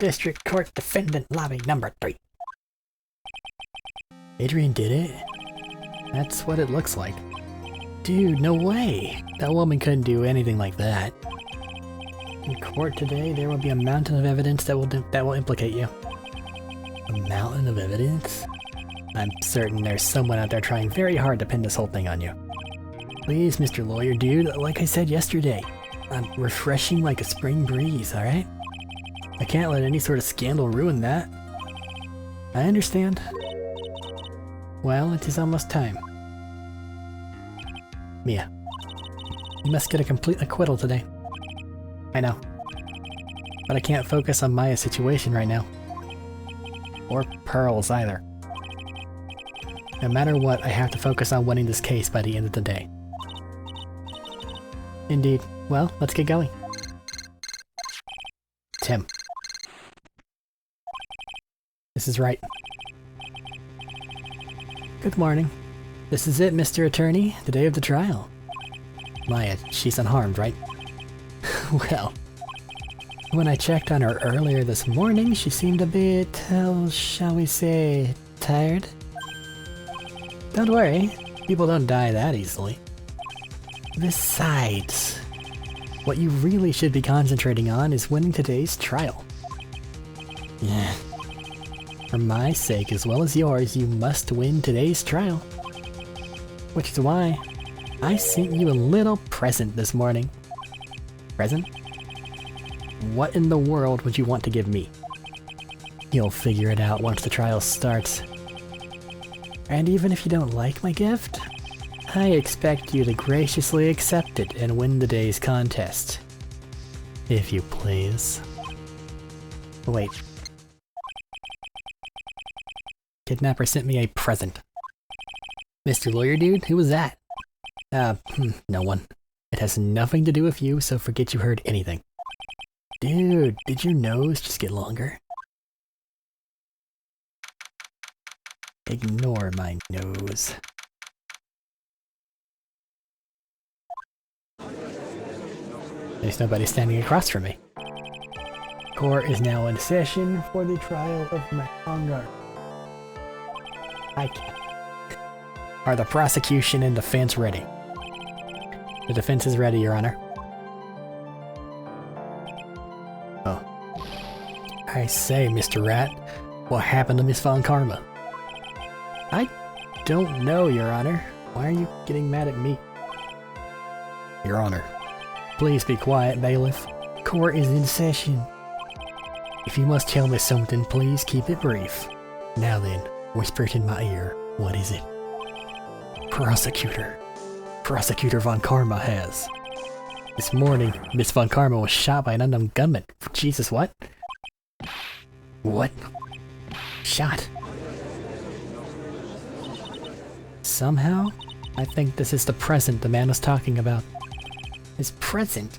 District Court Defendant Lobby number 3. Adrian did it? That's what it looks like. Dude, no way! That woman couldn't do anything like that. In court today, there will be a mountain of evidence that will implicate you. A mountain of evidence? I'm certain there's someone out there trying very hard to pin this whole thing on you. Please, Mr. Lawyer Dude, like I said yesterday, I'm refreshing like a spring breeze, alright? I can't let any sort of scandal ruin that. I understand. Well, it is almost time. Mia, you must get a complete acquittal today. I know. But I can't focus on Maya's situation right now. Or Pearl's either. No matter what, I have to focus on winning this case by the end of the day. Indeed. Well, let's get going. Tim. This is right. Good morning. This is it, Mr. Attorney, the day of the trial. Maya, she's unharmed, right? Well, when I checked on her earlier this morning, she seemed a bit, shall we say, tired? Don't worry, people don't die that easily. Besides, what you really should be concentrating on is winning today's trial. Yeah. For my sake as well as yours, you must win today's trial. Which is why I sent you a little present this morning. Present? What in the world would you want to give me? You'll figure it out once the trial starts. And even if you don't like my gift, I expect you to graciously accept it and win the day's contest. If you please. Wait. Kidnapper sent me a present. Mr. Lawyer Dude, who was that? No one. It has nothing to do with you, so forget you heard anything. Dude, did your nose just get longer? Ignore my nose. There's nobody standing across from me. Court is now in session for the trial of Matongar. I can't. Are the prosecution and defense ready? The defense is ready, Your Honor. Oh. I say, Mr. Rat, what happened to Miss Von Karma? I don't know, Your Honor. Why are you getting mad at me? Your Honor. Please be quiet, bailiff. Court is in session. If you must tell me something, please keep it brief. Now then, whisper it in my ear. What is it? Prosecutor. Prosecutor Von Karma has. This morning, Miss Von Karma was shot by an unknown gunman. Jesus, what? What? Shot? Somehow, I think this is the present the man was talking about. His present?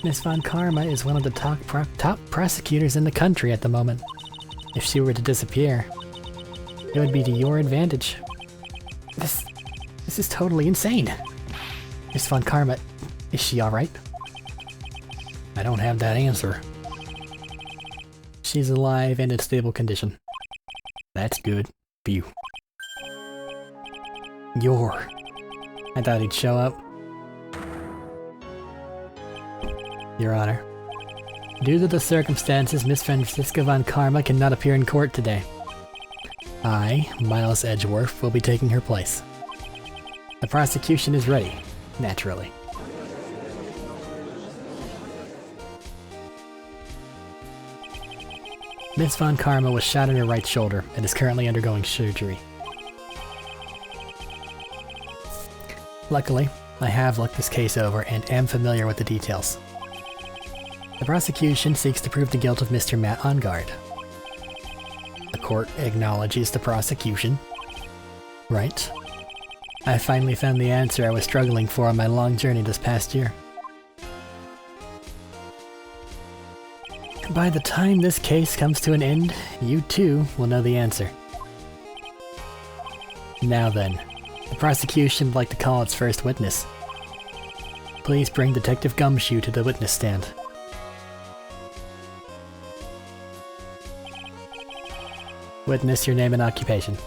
Miss Von Karma is one of the top prosecutors in the country at the moment. If she were to disappear, it would be to your advantage. This is totally insane. Miss Von Karma, is she alright? I don't have that answer. She's alive and in stable condition. That's good. Phew. I thought he'd show up. Your Honor. Due to the circumstances, Miss Francisca Von Karma cannot appear in court today. I, Miles Edgeworth, will be taking her place. The prosecution is ready, naturally. Miss Von Karma was shot in her right shoulder and is currently undergoing surgery. Luckily, I have looked this case over and am familiar with the details. The prosecution seeks to prove the guilt of Mr. Matt Ongard. The court acknowledges the prosecution. Right? I finally found the answer I was struggling for on my long journey this past year. By the time this case comes to an end, you too will know the answer. Now then, the prosecution would like to call its first witness. Please bring Detective Gumshoe to the witness stand. Witness your name and occupation.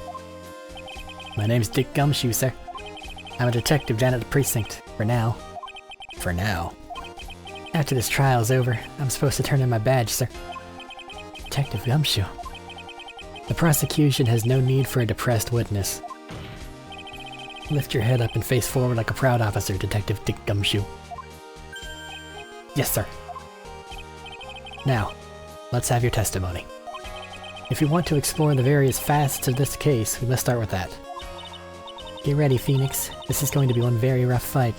My name's Dick Gumshoe, sir. I'm a detective down at the precinct, for now. For now. After this trial's over, I'm supposed to turn in my badge, sir. Detective Gumshoe. The prosecution has no need for a depressed witness. Lift your head up and face forward like a proud officer, Detective Dick Gumshoe. Yes, sir. Now, let's have your testimony. If we want to explore the various facets of this case, we must start with that. Get ready, Phoenix. This is going to be one very rough fight.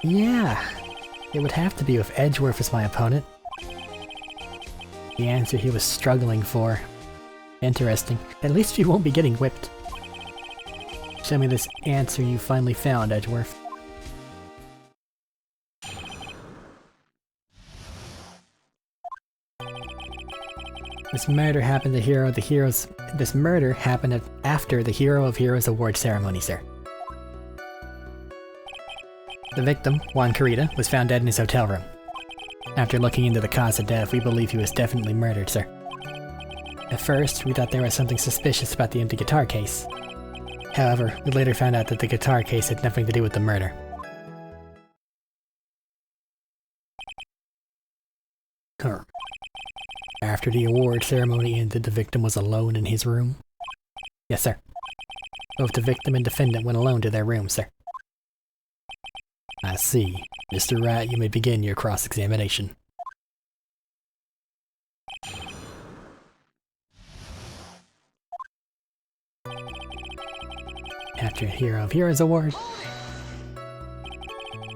Yeah, it would have to be if Edgeworth is my opponent. The answer he was struggling for. Interesting. At least you won't be getting whipped. Show me this answer you finally found, Edgeworth. This murder happened after the Hero of Heroes award ceremony, sir. The victim, Juan Carita, was found dead in his hotel room. After looking into the cause of death, we believe he was definitely murdered, sir. At first, we thought there was something suspicious about the empty guitar case. However, we later found out that the guitar case had nothing to do with the murder. After the award ceremony ended, the victim was alone in his room? Yes, sir. Both the victim and defendant went alone to their room, sir. I see. Mr. Wright, you may begin your cross-examination. After Hero of Heroes award,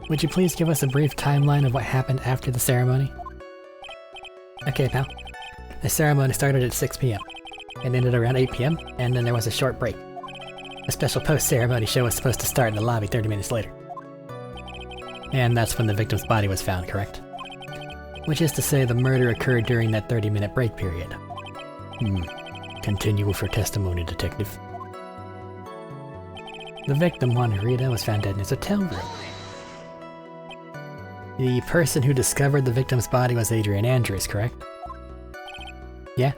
would you please give us a brief timeline of what happened after the ceremony? Okay, pal. The ceremony started at 6 PM, and ended around 8 PM, and then there was a short break. A special post-ceremony show was supposed to start in the lobby 30 minutes later. And that's when the victim's body was found, correct? Which is to say the murder occurred during that 30-minute break period. Continue with your testimony, detective. The victim, Juan Carita, was found dead in his hotel room. The person who discovered the victim's body was Adrian Andrews, correct? Yeah?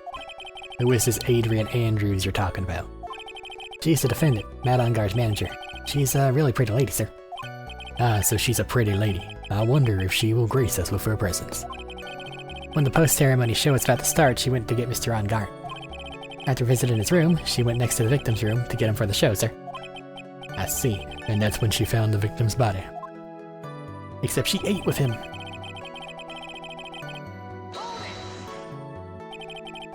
Who is this Adrian Andrews you're talking about? She's the defendant, Matt Ungar's manager. She's a really pretty lady, sir. Ah, so she's a pretty lady. I wonder if she will grace us with her presence. When the post-ceremony show was about to start, she went to get Mr. Ungar. After visiting his room, she went next to the victim's room to get him for the show, sir. I see, and that's when she found the victim's body. Except she ate with him.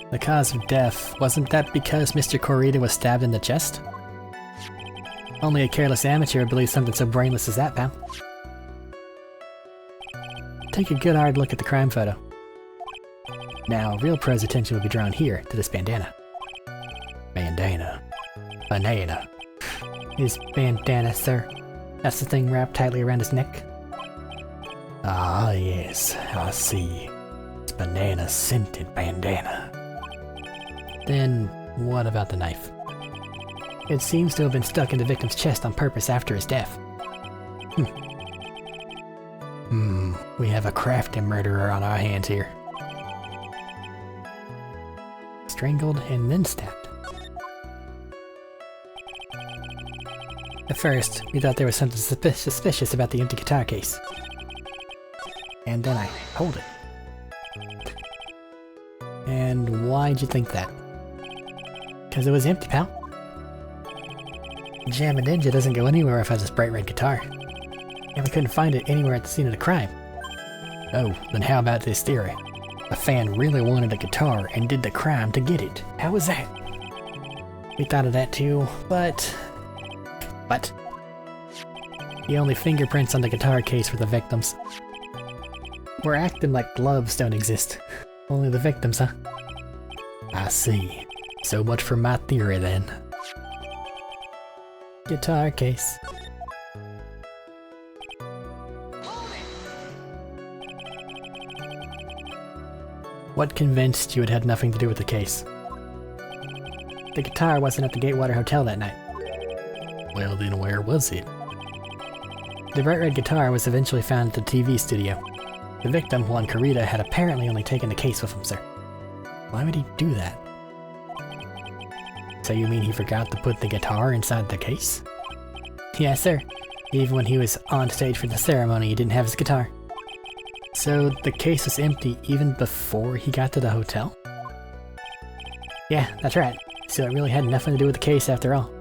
The cause of death, wasn't that because Mr. Carita was stabbed in the chest? Only a careless amateur would believe something so brainless as that, pal. Take a good hard look at the crime photo. Now, real pro's attention will be drawn here, to this bandana. Bandana. Banana. His bandana, sir. That's the thing wrapped tightly around his neck. Ah, yes, I see. It's banana-scented bandana. Then, what about the knife? It seems to have been stuck in the victim's chest on purpose after his death. We have a crafty murderer on our hands here. Strangled and then stabbed. At first, we thought there was something suspicious about the empty guitar case. And then I pulled it. And why'd you think that? Because it was empty, pal. Jammin' Ninja doesn't go anywhere if it has this bright red guitar. And we couldn't find it anywhere at the scene of the crime. Oh, then how about this theory? A fan really wanted a guitar and did the crime to get it. How was that? We thought of that too, but... The only fingerprints on the guitar case were the victims. We're acting like gloves don't exist. Only the victims, huh? I see. So much for my theory then. Guitar case. What convinced you it had nothing to do with the case? The guitar wasn't at the Gatewater Hotel that night. Well then where was it? The bright red guitar was eventually found at the TV studio. The victim, Juan Carita, had apparently only taken the case with him, sir. Why would he do that? So you mean he forgot to put the guitar inside the case? Yes, sir. Even when he was on stage for the ceremony, he didn't have his guitar. So the case was empty even before he got to the hotel? Yeah, that's right. So it really had nothing to do with the case after all.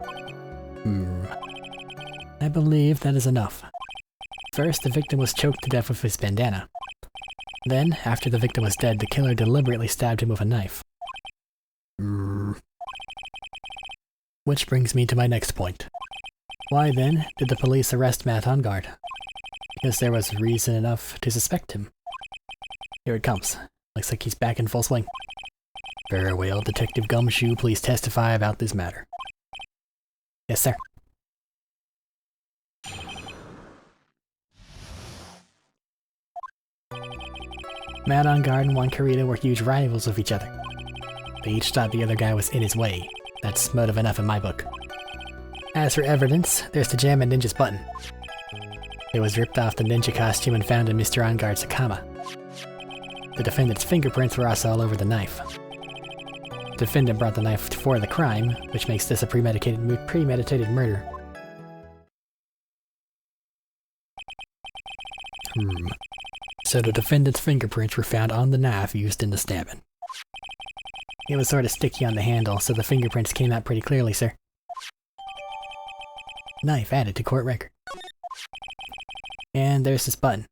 I believe that is enough. First, the victim was choked to death with his bandana. Then, after the victim was dead, the killer deliberately stabbed him with a knife. Which brings me to my next point. Why then did the police arrest Matt on guard? Because there was reason enough to suspect him. Here it comes. Looks like he's back in full swing. Very well, Detective Gumshoe, please testify about this matter. Yes, sir. Matt on guard and Juan Carita were huge rivals of each other. They each thought the other guy was in his way. That's motive enough in my book. As for evidence, there's the Jam and Ninja's button. It was ripped off the ninja costume and found in Mr. On-Guard's Sakama. The defendant's fingerprints were also all over the knife. The defendant brought the knife for the crime, which makes this a premeditated murder. So the defendant's fingerprints were found on the knife used in the stabbing. It was sort of sticky on the handle, so the fingerprints came out pretty clearly, sir. Knife added to court record. And there's this button.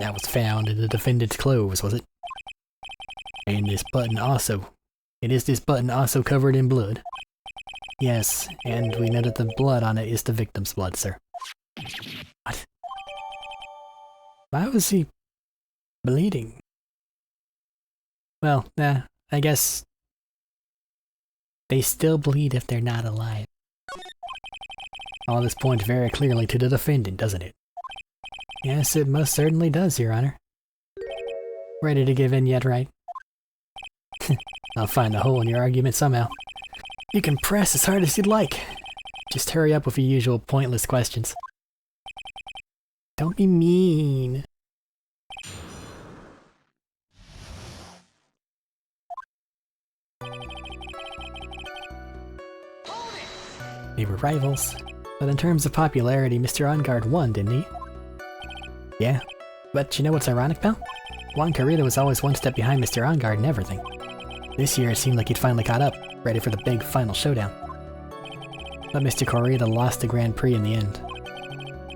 That was found in the defendant's clothes, was it? And this button also. And is this button also covered in blood? Yes, and we know that the blood on it is the victim's blood, sir. What? Why was he bleeding? Well, I guess they still bleed if they're not alive. All this points very clearly to the defendant, doesn't it? Yes, it most certainly does, Your Honor. Ready to give in yet, right? I'll find a hole in your argument somehow. You can press as hard as you'd like. Just hurry up with your usual pointless questions. Don't be mean. They were rivals, but in terms of popularity, Mr. On-Guard won, didn't he? Yeah, but you know what's ironic, pal? Juan Carita was always one step behind Mr. On-Guard and everything. This year it seemed like he'd finally caught up, ready for the big final showdown. But Mr. Carita lost the Grand Prix in the end.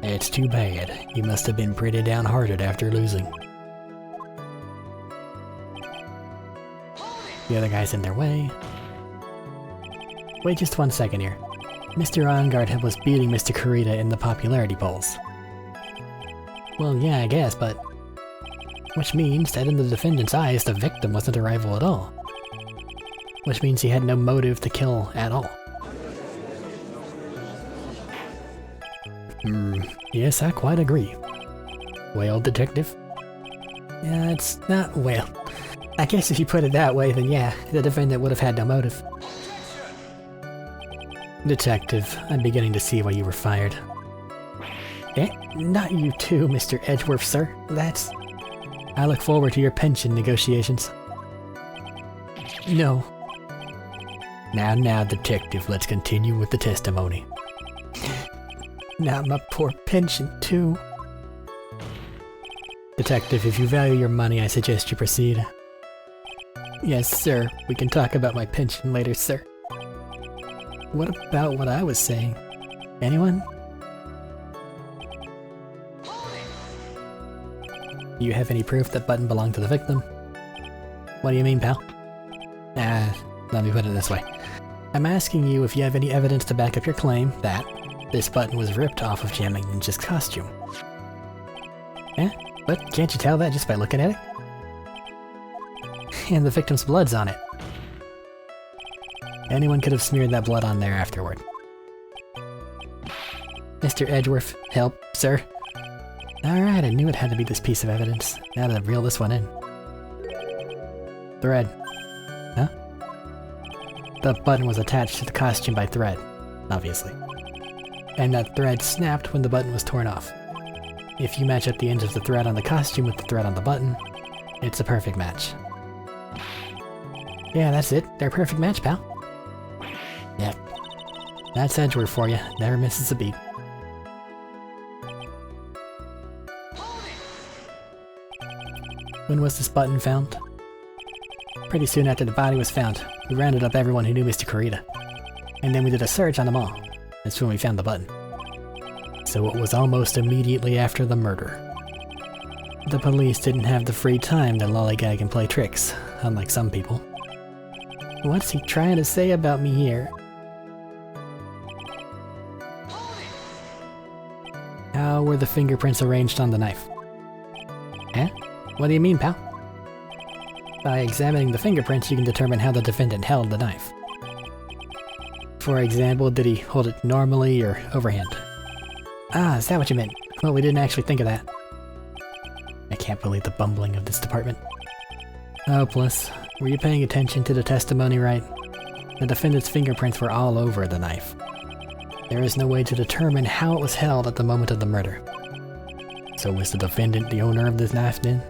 It's too bad. He must have been pretty downhearted after losing. The other guy's in their way. Wait just 1 second here. Mr. On-Guard was beating Mr. Carita in the popularity polls. Well, yeah, I guess, but... Which means that in the defendant's eyes, the victim wasn't a rival at all. Which means he had no motive to kill at all. Yes, I quite agree. Well, detective? Yeah, it's not well. I guess if you put it that way, then yeah, the defendant would have had no motive. Detective, I'm beginning to see why you were fired. Eh? Not you too, Mr. Edgeworth, sir. That's... I look forward to your pension negotiations. No. Now, detective, let's continue with the testimony. Not my poor pension, too. Detective, if you value your money, I suggest you proceed. Yes, sir. We can talk about my pension later, sir. What about what I was saying? Anyone? Do you have any proof that button belonged to the victim? What do you mean, pal? Let me put it this way. I'm asking you if you have any evidence to back up your claim that this button was ripped off of Jamming Ninja's costume. Eh? But can't you tell that just by looking at it? And the victim's blood's on it. Anyone could have smeared that blood on there afterward. Mr. Edgeworth, help, sir. Alright, I knew it had to be this piece of evidence. Now to reel this one in. Thread. Huh? The button was attached to the costume by thread, obviously. And that thread snapped when the button was torn off. If you match up the ends of the thread on the costume with the thread on the button, it's a perfect match. Yeah, that's it. They're a perfect match, pal. That's Edgeworth for you. Never misses a beat. When was this button found? Pretty soon after the body was found. We rounded up everyone who knew Mr. Kurita. And then we did a search on them all. That's when we found the button. So it was almost immediately after the murder. The police didn't have the free time to lollygag and play tricks, unlike some people. What's he trying to say about me here? How were the fingerprints arranged on the knife? Eh? What do you mean, pal? By examining the fingerprints, you can determine how the defendant held the knife. For example, did he hold it normally or overhand? Ah, is that what you meant? Well, we didn't actually think of that. I can't believe the bumbling of this department. Hopeless. Were you paying attention to the testimony right? The defendant's fingerprints were all over the knife. There is no way to determine how it was held at the moment of the murder. So was the defendant the owner of this knife then?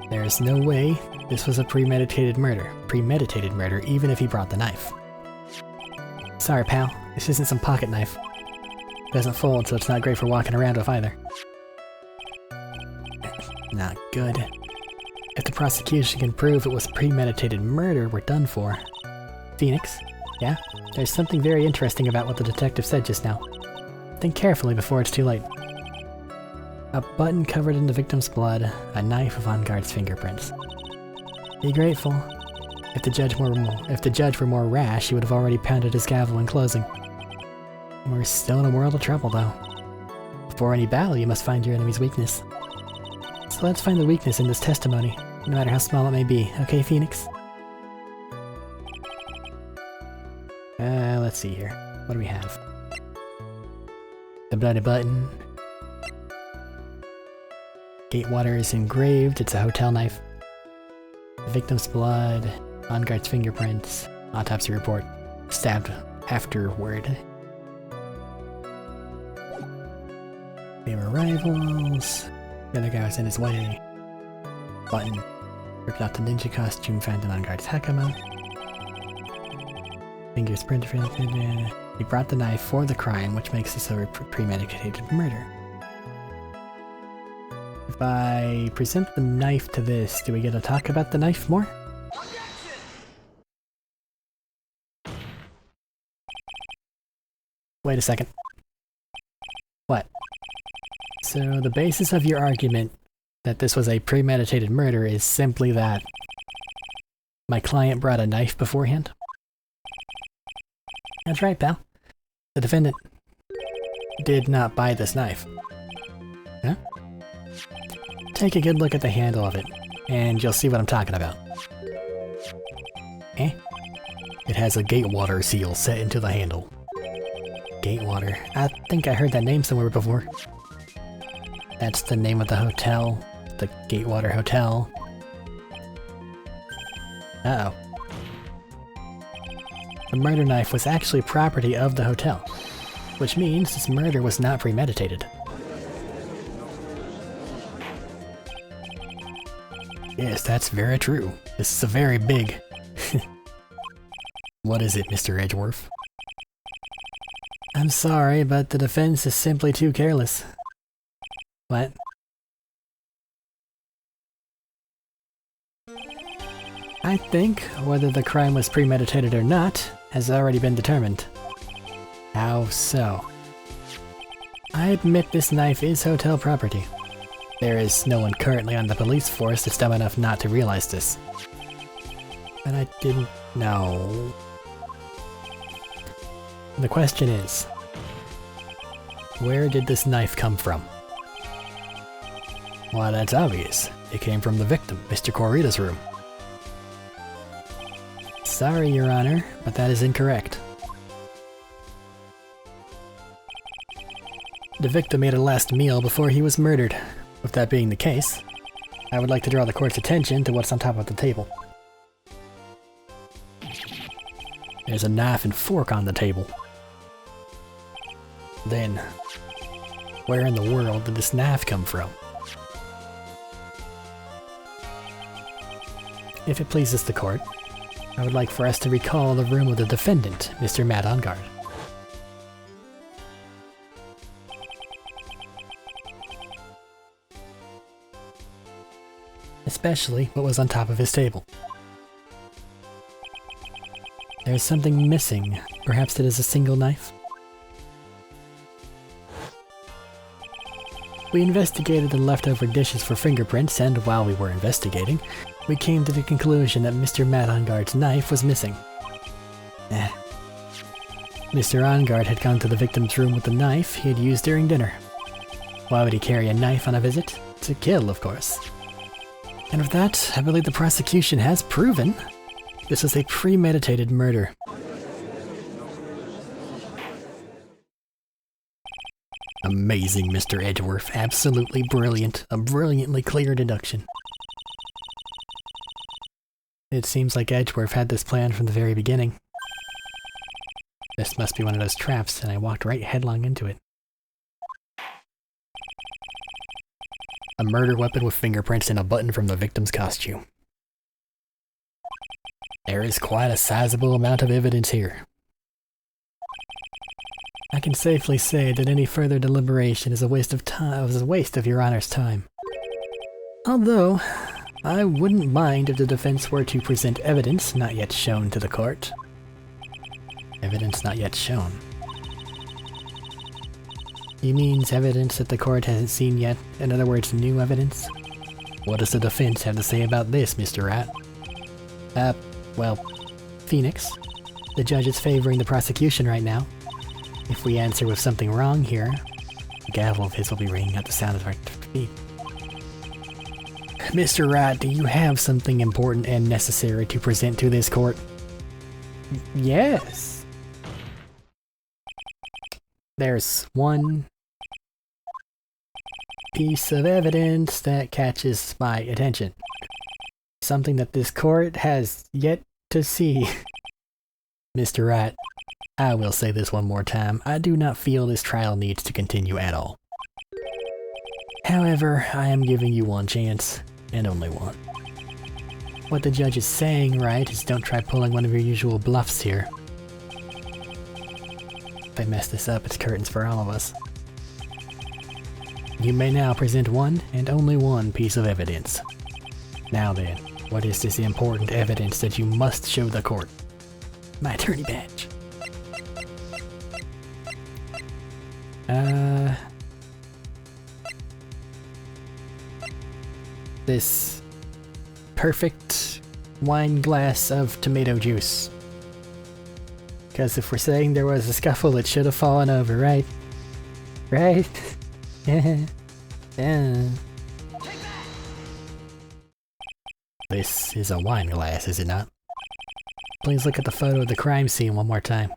There is no way this was a premeditated murder. Premeditated murder, even if he brought the knife. Sorry, pal. This isn't some pocket knife. It doesn't fold, so it's not great for walking around with either. Not good. If the prosecution can prove it was premeditated murder, we're done for. Phoenix? Yeah? There's something very interesting about what the detective said just now. Think carefully before it's too late. A button covered in the victim's blood, a knife with Vanguard's fingerprints. Be grateful. If the judge were more rash, he would have already pounded his gavel in closing. We're still in a world of trouble, though. Before any battle, you must find your enemy's weakness. So let's find the weakness in this testimony, no matter how small it may be. Okay, Phoenix? Let's see here. What do we have? The bloody button. Gatewater is engraved. It's a hotel knife. The victim's blood. Vanguard's fingerprints. Autopsy report. Stabbed afterward. They were rivals. The other guy was in his way. Button. Ripped off the ninja costume found in Vanguard's Hakama. Fingers printed. He brought the knife for the crime, which makes this a premeditated murder. If I present the knife to this, do we get to talk about the knife more? Wait a second. What? So the basis of your argument that this was a premeditated murder is simply that my client brought a knife beforehand? That's right, pal. The defendant did not buy this knife. Huh? Take a good look at the handle of it, and you'll see what I'm talking about. Eh? It has a Gatewater seal set into the handle. Gatewater. I think I heard that name somewhere before. That's the name of the hotel. The Gatewater Hotel. Uh-oh. The murder knife was actually property of the hotel, which means this murder was not premeditated. Yes, that's very true. This is a very big... What is it, Mr. Edgeworth? I'm sorry, but the defense is simply too careless. What? I think whether the crime was premeditated or not has already been determined. How so? I admit this knife is hotel property. There is no one currently on the police force that's dumb enough not to realize this. But I didn't know. The question is, where did this knife come from? Why, that's obvious. It came from the victim, Mr. Kurita's room. Sorry, Your Honor, but that is incorrect. The victim ate a last meal before he was murdered. With that being the case, I would like to draw the court's attention to what's on top of the table. There's a knife and fork on the table. Then, where in the world did this knife come from? if it pleases the court, I would like for us to recall the room of the defendant, Mr. Matt on guard. Especially what was on top of his table. There's something missing. Perhaps it is a single knife? We investigated the leftover dishes for fingerprints, and while we were investigating, we came to the conclusion that Mr. Matt Onguard's knife was missing. Mr. Onguard had gone to the victim's room with the knife he had used during dinner. Why would he carry a knife on a visit? To kill, of course. And with that, I believe the prosecution has proven this was a premeditated murder. Amazing, Mr. Edgeworth. Absolutely brilliant. A brilliantly clear deduction. It seems like Edgeworth had this plan from the very beginning. This must be one of those traps, and I walked right headlong into it. A murder weapon with fingerprints and a button from the victim's costume. There is quite a sizable amount of evidence here. I can safely say that any further deliberation is a waste of time. Was a waste of Your Honor's time. Although, I wouldn't mind if the defense were to present evidence not yet shown to the court. Evidence not yet shown. He means evidence that the court hasn't seen yet. In other words, new evidence. What does the defense have to say about this, Mr. Rat? Well, Phoenix. The judge is favoring the prosecution right now. If we answer with something wrong here, the gavel of his will be ringing at the sound of our feet. Mr. Rat, do you have something important and necessary to present to this court? Yes. There's one piece of evidence that catches my attention. Something that this court has yet to see. Mr. Rat, I will say this one more time. I do not feel this trial needs to continue at all. However, I am giving you one chance, and only one. What the judge is saying, right, is don't try pulling one of your usual bluffs here. If I mess this up, it's curtains for all of us. You may now present one, and only one, piece of evidence. Now then, what is this important evidence that you must show the court? My attorney badge. This perfect wine glass of tomato juice. Because if we're saying there was a scuffle, it should have fallen over, right? Right? Yeah. This is a wine glass, is it not? Please look at the photo of the crime scene one more time.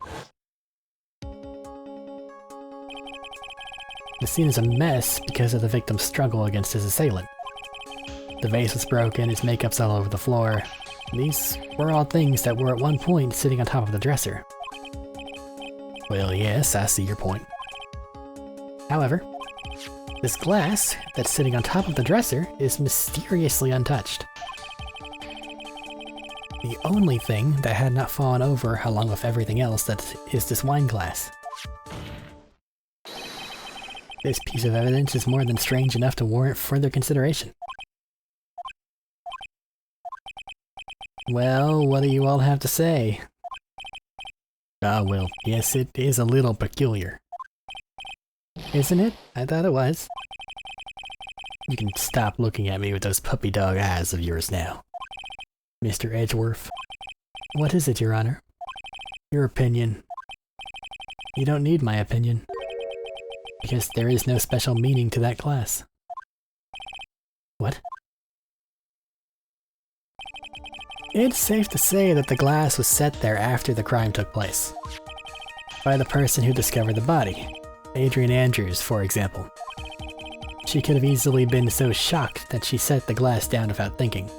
The scene is a mess because of the victim's struggle against his assailant. The vase was broken, his makeup's all over the floor. These were all things that were at one point sitting on top of the dresser. Well, yes, I see your point. However, this glass that's sitting on top of the dresser is mysteriously untouched. The only thing that had not fallen over along with everything else that is this wine glass. This piece of evidence is more than strange enough to warrant further consideration. Well, what do you all have to say? Ah, well, yes, it is a little peculiar. Isn't it? I thought it was. You can stop looking at me with those puppy dog eyes of yours now. Mr. Edgeworth. What is it, Your Honor? Your opinion. You don't need my opinion. Because there is no special meaning to that glass. What? It's safe to say that the glass was set there after the crime took place. By the person who discovered the body. Adrian Andrews, for example. She could have easily been so shocked that she set the glass down without thinking.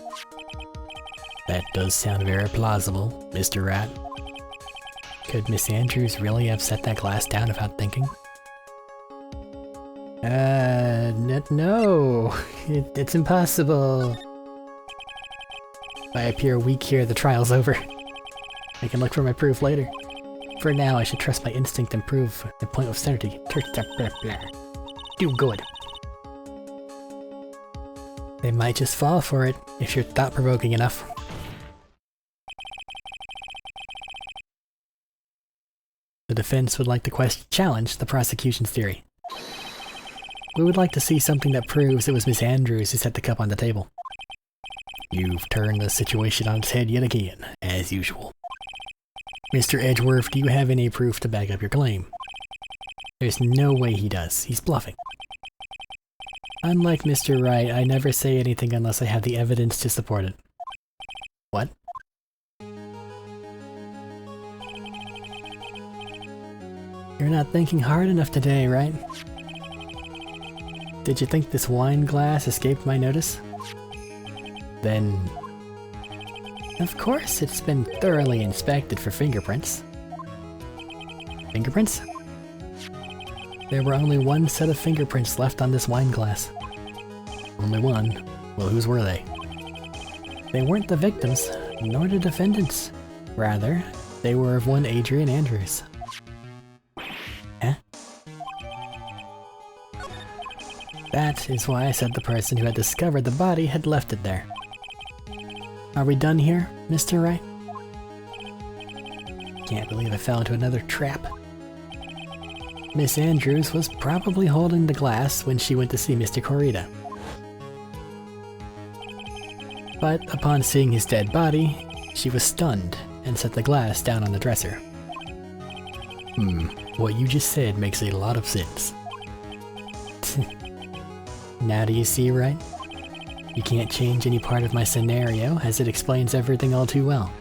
That does sound very plausible, Mr. Rat. Could Miss Andrews really have set that glass down without thinking? No. It's impossible. If I appear weak here, the trial's over. I can look for my proof later. For now, I should trust my instinct and prove the point of sanity. Do good. They might just fall for it, if you're thought-provoking enough. The defense would like to challenge the prosecution's theory. We would like to see something that proves it was Miss Andrews who set the cup on the table. You've turned the situation on its head yet again, as usual. Mr. Edgeworth, do you have any proof to back up your claim? There's no way he does. He's bluffing. Unlike Mr. Wright, I never say anything unless I have the evidence to support it. What? You're not thinking hard enough today, right? Did you think this wine glass escaped my notice? Then... Of course it's been thoroughly inspected for fingerprints. Fingerprints? There were only one set of fingerprints left on this wine glass. Only one. Well, whose were they? They weren't the victims, nor the defendants. Rather, they were of one Adrian Andrews. Huh? That is why I said the person who had discovered the body had left it there. Are we done here, Mr. Wright? Can't believe I fell into another trap. Miss Andrews was probably holding the glass when she went to see Mr. Corrida. But upon seeing his dead body, she was stunned and set the glass down on the dresser. What you just said makes a lot of sense. Now do you see, right? You can't change any part of my scenario, as it explains everything all too well.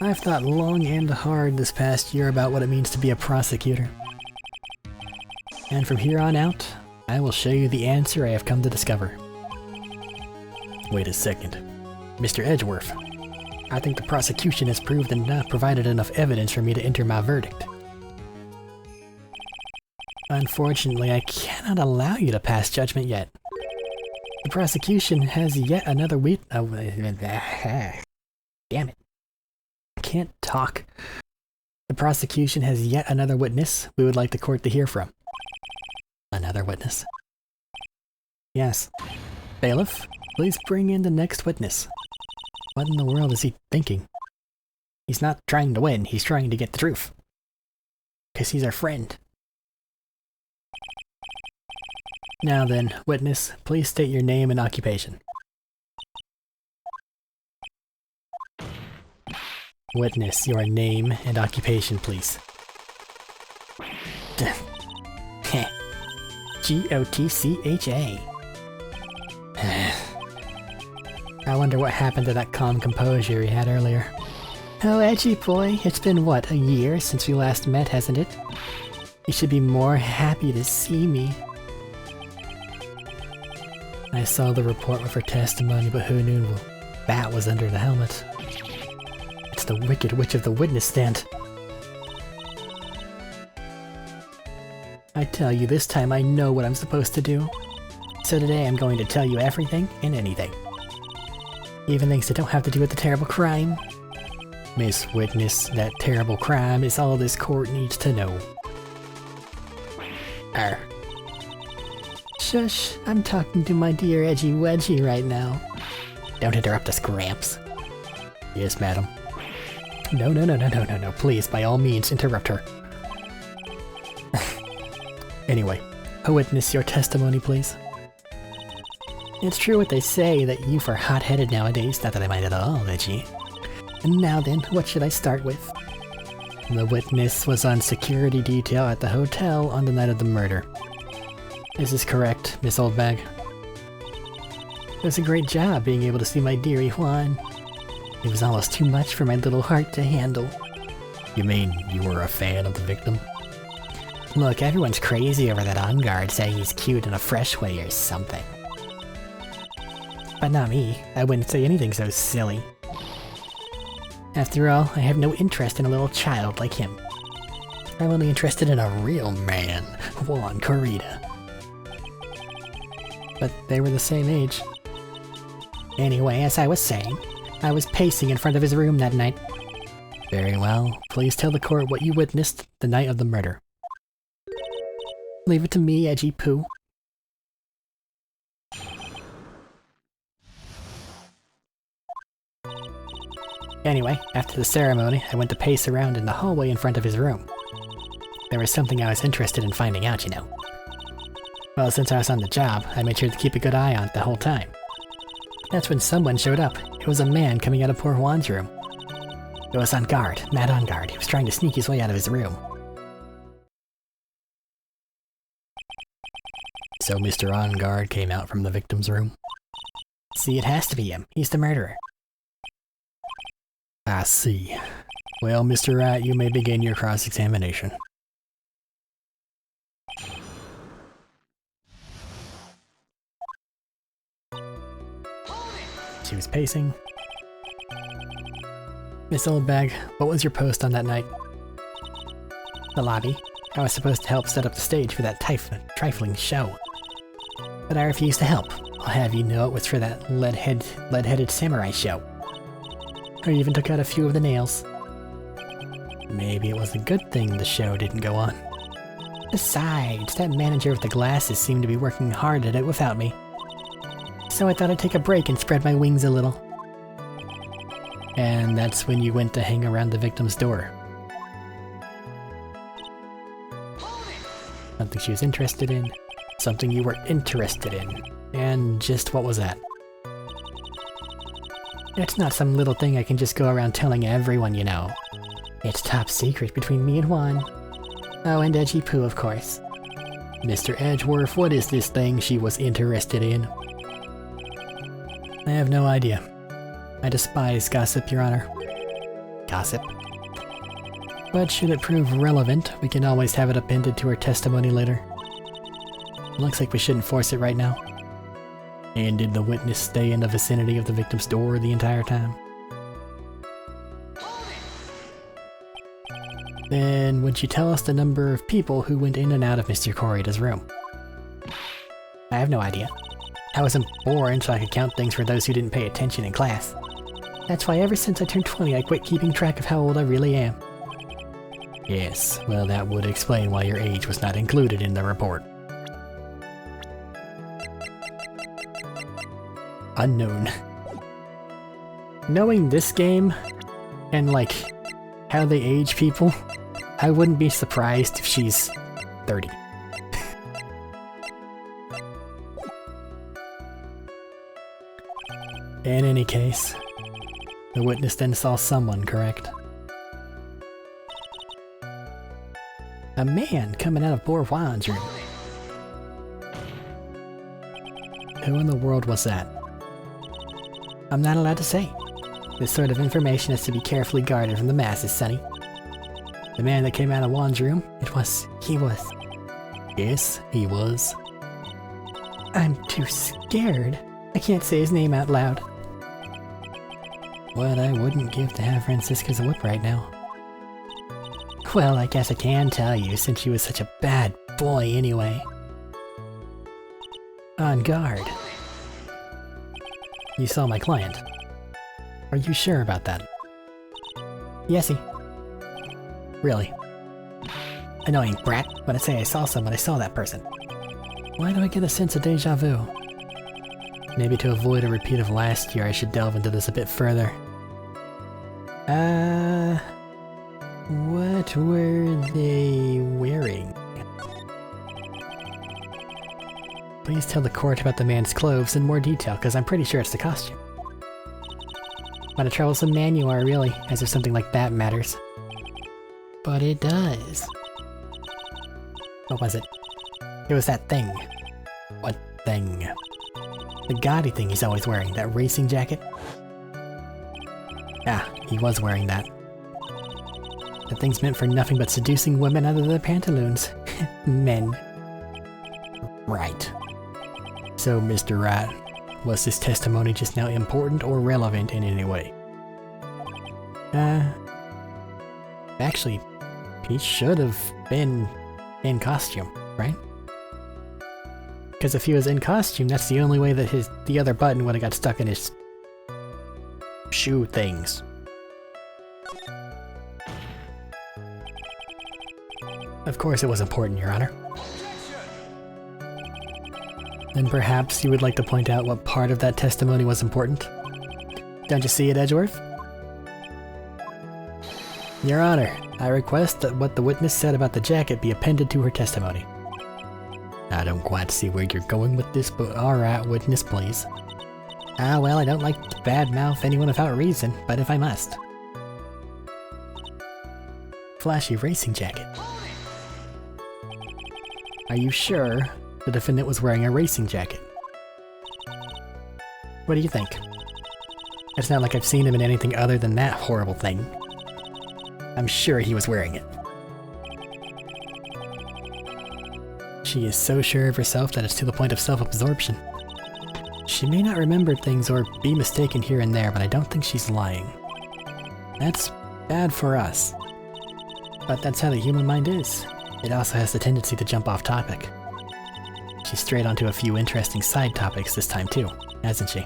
I've thought long and hard this past year about what it means to be a prosecutor. And from here on out, I will show you the answer I have come to discover. Wait a second. Mr. Edgeworth, I think the prosecution has proved and not provided enough evidence for me to enter my verdict. Unfortunately, I cannot allow you to pass judgment yet. The prosecution has yet another damn it. I can't talk. The prosecution has yet another witness we would like the court to hear from. Another witness? Yes. Bailiff, please bring in the next witness. What in the world is he thinking? He's not trying to win, he's trying to get the truth. 'Cause he's our friend. Now then, witness, please state your name and occupation. Witness, your name and occupation, please. Gotcha. I wonder what happened to that calm composure he had earlier. Oh, edgy boy, it's been what, a year since we last met, hasn't it? You should be more happy to see me. I saw the report with her testimony, but who knew that was under the helmet? It's the Wicked Witch of the witness stand. I tell you, this time I know what I'm supposed to do. So today I'm going to tell you everything and anything. Even things that don't have to do with the terrible crime. Miss Witness, that terrible crime is all this court needs to know. Shush, I'm talking to my dear Edgy Wedgie right now. Don't interrupt us, Gramps. Yes, madam. No, please, by all means, interrupt her. Anyway, a witness, your testimony, please. It's true what they say, that youth are hot-headed nowadays, not that I mind at all, Edgy. And now then, what should I start with? The witness was on security detail at the hotel on the night of the murder. This is correct, Miss Oldbag. It was a great job being able to see my dearie Juan. It was almost too much for my little heart to handle. You mean you were a fan of the victim? Look, everyone's crazy over that on guard saying he's cute in a fresh way or something. But not me. I wouldn't say anything so silly. After all, I have no interest in a little child like him. I'm only interested in a real man, Juan Corrida. But they were the same age. Anyway, as I was saying, I was pacing in front of his room that night. Very well. Please tell the court what you witnessed the night of the murder. Leave it to me, Edgy Poo. Anyway, after the ceremony, I went to pace around in the hallway in front of his room. There was something I was interested in finding out, you know. Well, since I was on the job, I made sure to keep a good eye on it the whole time. That's when someone showed up. It was a man coming out of poor Juan's room. He was on guard, mad on guard. He was trying to sneak his way out of his room. So Mr. On Guard came out from the victim's room? See, it has to be him. He's the murderer. I see. Well, Mr. Wright, you may begin your cross-examination. She was pacing. Miss Oldbag, what was your post on that night? The lobby. I was supposed to help set up the stage for that trifling show. But I refused to help. I'll have you know it was for that lead-headed samurai show. I even took out a few of the nails. Maybe it was a good thing the show didn't go on. Besides, that manager with the glasses seemed to be working hard at it without me. So I thought I'd take a break and spread my wings a little. And that's when you went to hang around the victim's door. Something she was interested in, something you were interested in, and just what was that? It's not some little thing I can just go around telling everyone, you know. It's top secret between me and Juan. Oh, and Edgy Poo, of course. Mr. Edgeworth, what is this thing she was interested in? I have no idea. I despise gossip, Your Honor. Gossip? But should it prove relevant, we can always have it appended to her testimony later. Looks like we shouldn't force it right now. And did the witness stay in the vicinity of the victim's door the entire time? Then would you tell us the number of people who went in and out of Mr. Corrida's room? I have no idea. I wasn't born so I could count things for those who didn't pay attention in class. That's why ever since I turned 20 I quit keeping track of how old I really am. Yes, well that would explain why your age was not included in the report. Unknown. Knowing this game, and like, how they age people, I wouldn't be surprised if she's 30. In any case, the witness then saw someone, correct? A man coming out of poor Juan's room. Who in the world was that? I'm not allowed to say. This sort of information has to be carefully guarded from the masses, Sonny. The man that came out of Juan's room, he was. Yes, he was. I'm too scared. I can't say his name out loud. What I wouldn't give to have Francisca's whip right now. Well, I guess I can tell you, since she was such a bad boy anyway. On guard. You saw my client. Are you sure about that? Yesy. Really? Annoying brat. When I say I saw someone, I saw that person. Why do I get a sense of deja vu? Maybe to avoid a repeat of last year, I should delve into this a bit further. What were they wearing? Please tell the court about the man's clothes in more detail, because I'm pretty sure it's the costume. What a troublesome man you are, really, as if something like that matters. But it does. What was it? It was that thing. What thing? The gaudy thing he's always wearing, that racing jacket? Ah, he was wearing that. That thing's meant for nothing but seducing women out of their pantaloons. Men. Right. So, Mr. Wright, was this testimony just now important or relevant in any way? Actually, he should have been in costume, right? Because if he was in costume, that's the only way that the other button would have got stuck in his shoe things. Of course it was important, Your Honor. Then perhaps you would like to point out what part of that testimony was important? Don't you see it, Edgeworth? Your Honor, I request that what the witness said about the jacket be appended to her testimony. I don't quite see where you're going with this, but alright, witness, please. Ah, well, I don't like to badmouth anyone without reason, but if I must. Flashy racing jacket. Are you sure the defendant was wearing a racing jacket? What do you think? It's not like I've seen him in anything other than that horrible thing. I'm sure he was wearing it. She is so sure of herself that it's to the point of self-absorption. She may not remember things or be mistaken here and there, but I don't think she's lying. That's bad for us. But that's how the human mind is. It also has the tendency to jump off topic. She's strayed onto a few interesting side topics this time too, hasn't she?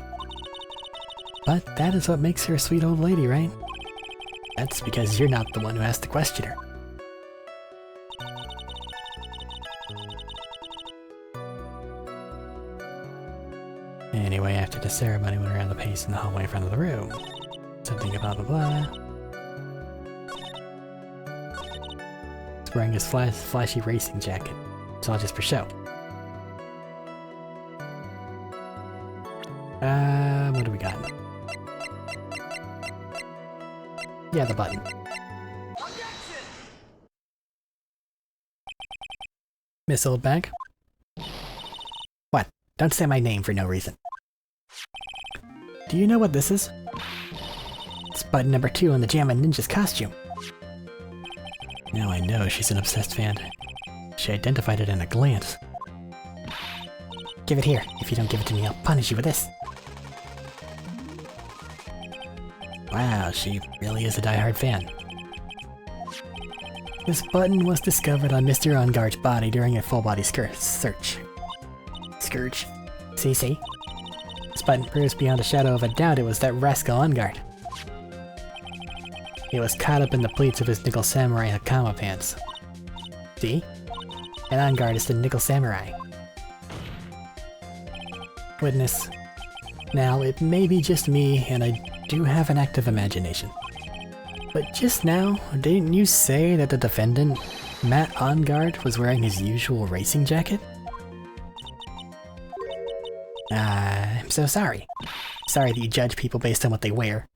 But that is what makes her a sweet old lady, right? That's because you're not the one who asked to question her. Anyway, after the ceremony went around the pace in the hallway in front of the room. Something blah blah blah. He's wearing his flashy racing jacket. It's all just for show. What do we got? Yeah, the button. Miss Oldbag? What? Don't say my name for no reason. Do you know what this is? It's button number 2 on the Jammin' Ninja's costume. Now I know she's an obsessed fan. She identified it in a glance. Give it here. If you don't give it to me, I'll punish you with this. Wow, she really is a die-hard fan. This button was discovered on Mr. Onguard's body during a full-body search. Scourge. See? This button proves beyond a shadow of a doubt it was that rascal Onguard. It was caught up in the pleats of his Nickel Samurai Hakama pants. See? And Onguard is the Nickel Samurai. Witness. Now, it may be just me, and I do have an active imagination. But just now, didn't you say that the defendant, Matt Onguard, was wearing his usual racing jacket? I'm so sorry. Sorry that you judge people based on what they wear.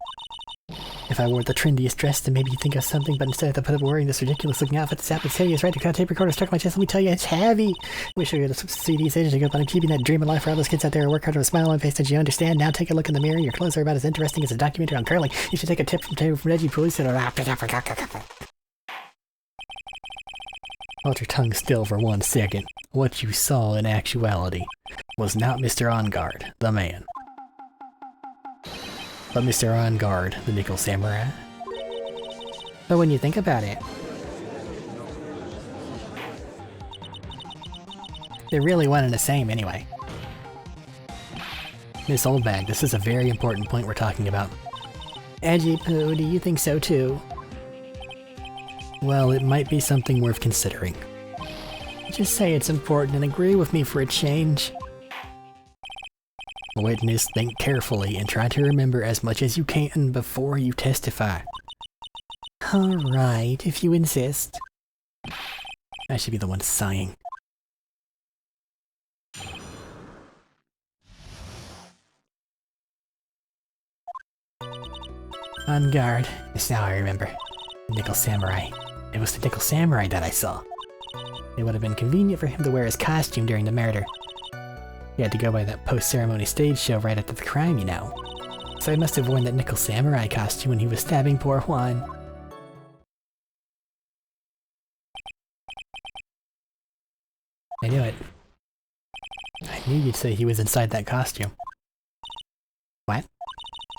If I wore the trendiest dress, then maybe you'd think of something, but instead I put up wearing this ridiculous-looking outfit, the sap is hideous, right? To cut a tape recorder stuck in my chest, let me tell you, it's heavy! Wish I could see these days to go, but I'm keeping that dream alive for all those kids out there who work hard with a smile on their face. Did you understand? Now take a look in the mirror. Your clothes are about as interesting as a documentary on curling. You should take a tip from Reggie Police and hold your tongue still for 1 second. What you saw in actuality was not Mr. Onguard, the man, but Mr. Onguard, the Nickel Samurai. But when you think about it, they're really one and the same anyway. Miss Oldbag, this is a very important point we're talking about. Edgy Poo, do you think so too? Well, it might be something worth considering. Just say it's important and agree with me for a change. Witness, think carefully and try to remember as much as you can before you testify. Alright, if you insist. I should be the one sighing. On guard. Yes, now I remember. The Nickel Samurai. It was the Nickel Samurai that I saw. It would have been convenient for him to wear his costume during the murder. He had to go by that post-ceremony stage show right after the crime, you know. So he must have worn that Nickel Samurai costume when he was stabbing poor Juan. I knew it. I knew you'd say he was inside that costume. What?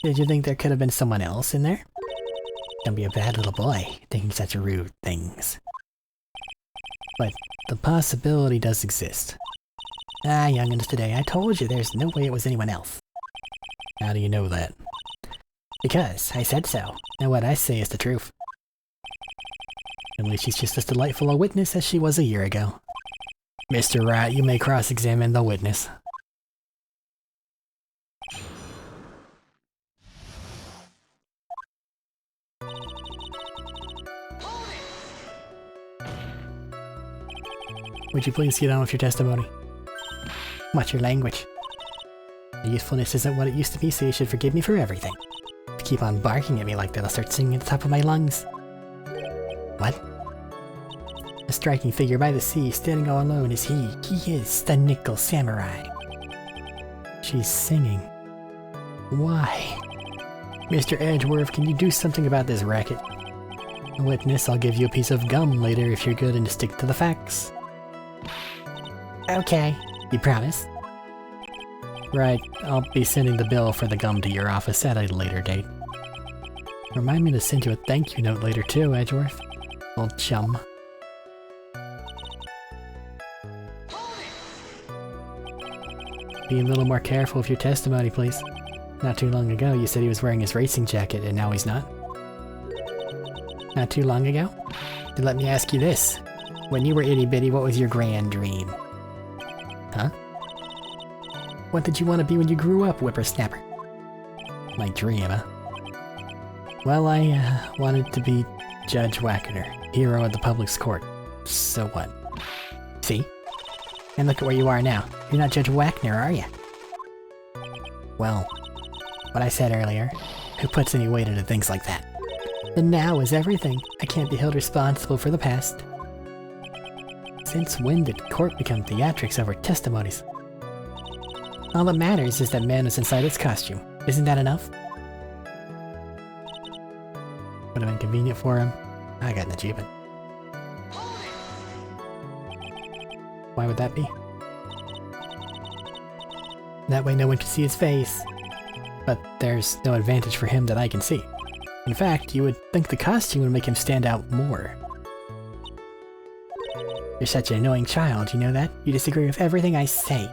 Did you think there could have been someone else in there? Don't be a bad little boy, thinking such rude things. But the possibility does exist. Ah, youngins today, I told you there's no way it was anyone else. How do you know that? Because I said so, and what I say is the truth. At least she's just as delightful a witness as she was a year ago. Mr. Rat, you may cross-examine the witness. Would you please get on with your testimony? Watch your language. My youthfulness isn't what it used to be, so you should forgive me for everything. If you keep on barking at me like that, I'll start singing at the top of my lungs. What? A striking figure by the sea, standing all alone is he. He is the Nickel Samurai. She's singing. Why? Mr. Edgeworth, can you do something about this racket? Witness, I'll give you a piece of gum later if you're good and stick to the facts. Okay. You promise? Right, I'll be sending the bill for the gum to your office at a later date. Remind me to send you a thank you note later too, Edgeworth. Old chum. Be a little more careful with your testimony, please. Not too long ago, you said he was wearing his racing jacket, and now he's not. Not too long ago? Then let me ask you this. When you were itty-bitty, what was your grand dream? Huh? What did you want to be when you grew up, whippersnapper? My dream, huh? Well, I wanted to be Judge Wagner, hero of the public's court. So what? See? And look at where you are now. You're not Judge Wagner, are you? Well, what I said earlier, who puts any weight into things like that? The now is everything. I can't be held responsible for the past. Since when did court become theatrics over testimonies? All that matters is that man was inside its costume. Isn't that enough? Would have been convenient for him. I got an achievement. Why would that be? That way no one can see his face. But there's no advantage for him that I can see. In fact, you would think the costume would make him stand out more. You're such an annoying child, you know that? You disagree with everything I say.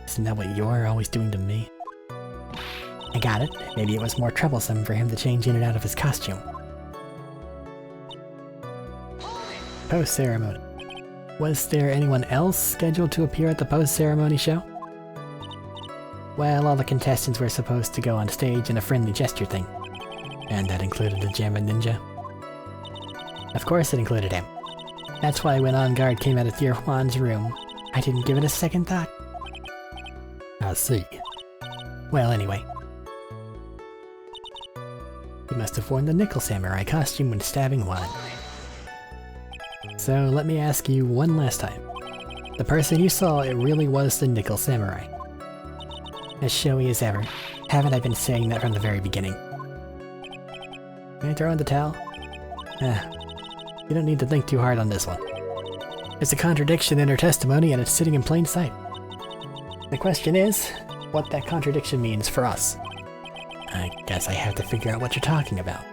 Isn't that what you're always doing to me? I got it. Maybe it was more troublesome for him to change in and out of his costume. Post-ceremony. Was there anyone else scheduled to appear at the post-ceremony show? Well, all the contestants were supposed to go on stage in a friendly gesture thing. And that included the Gemma Ninja. Of course it included him. That's why when On Guard came out of Dear Juan's room, I didn't give it a second thought. I see. Well, anyway. He must have worn the Nickel Samurai costume when stabbing Juan. So let me ask you one last time. The person you saw, it really was the Nickel Samurai. As showy as ever. Haven't I been saying that from the very beginning? Can I throw in the towel? You don't need to think too hard on this one. There's a contradiction in her testimony and it's sitting in plain sight. The question is, what that contradiction means for us. I guess I have to figure out what you're talking about.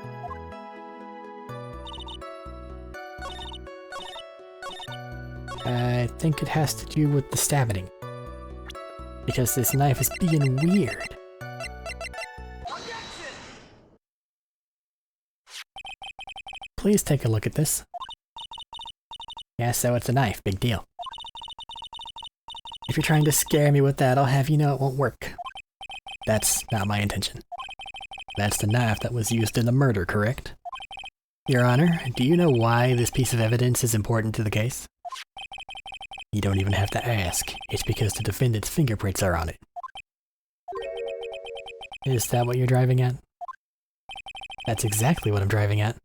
I think it has to do with the stabbing. Because this knife is being weird. Please take a look at this. Yeah, so it's a knife, big deal. If you're trying to scare me with that, I'll have you know it won't work. That's not my intention. That's the knife that was used in the murder, correct? Your Honor, do you know why this piece of evidence is important to the case? You don't even have to ask. It's because the defendant's fingerprints are on it. Is that what you're driving at? That's exactly what I'm driving at.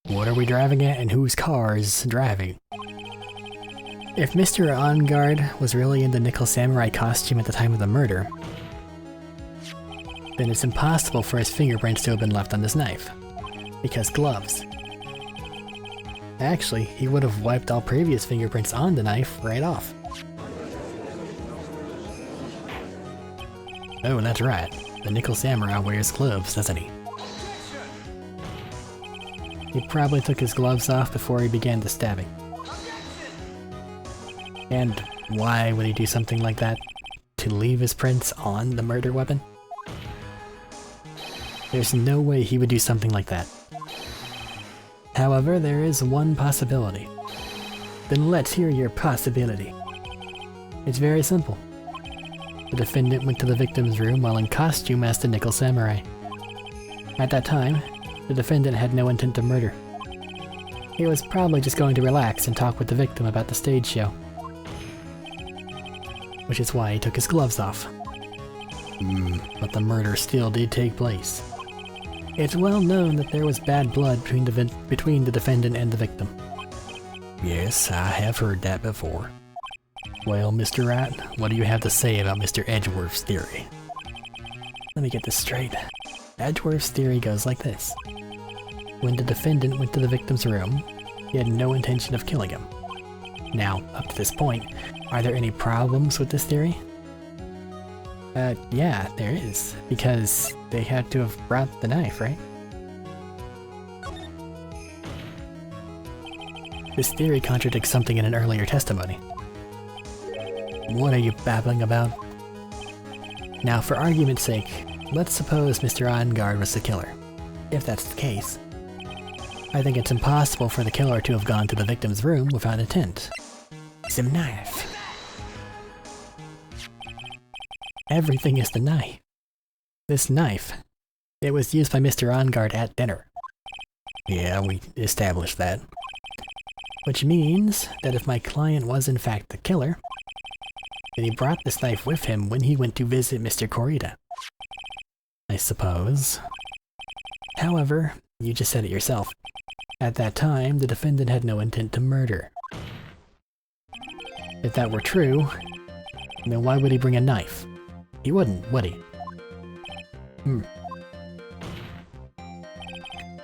What are we driving at and whose car is driving? If Mr. On Guard was really in the Nickel Samurai costume at the time of the murder, then it's impossible for his fingerprints to have been left on this knife. Because gloves. Actually, he would have wiped all previous fingerprints on the knife right off. Oh, that's right. The Nickel Samurai wears gloves, doesn't he? He probably took his gloves off before he began the stabbing. And why would he do something like that? To leave his prints on the murder weapon? There's no way he would do something like that. However, there is one possibility. Then let's hear your possibility. It's very simple. The defendant went to the victim's room while in costume as the Nickel Samurai. At that time, the defendant had no intent to murder. He was probably just going to relax and talk with the victim about the stage show. Which is why he took his gloves off. But the murder still did take place. It's well known that there was bad blood between the defendant and the victim. Yes, I have heard that before. Well, Mr. Wright, what do you have to say about Mr. Edgeworth's theory? Let me get this straight. Edgeworth's theory goes like this. When the defendant went to the victim's room, he had no intention of killing him. Now, up to this point, are there any problems with this theory? Yeah, there is, because they had to have brought the knife, right? This theory contradicts something in an earlier testimony. What are you babbling about? Now, for argument's sake, let's suppose Mr. Angard was the killer. If that's the case, I think it's impossible for the killer to have gone to the victim's room without intent. It's a knife. Everything is the knife. This knife, it was used by Mr. Angard at dinner. Yeah, we established that. Which means that if my client was in fact the killer, then he brought this knife with him when he went to visit Mr. Corrida. I suppose. However, you just said it yourself. At that time, the defendant had no intent to murder. If that were true, then why would he bring a knife? He wouldn't, would he?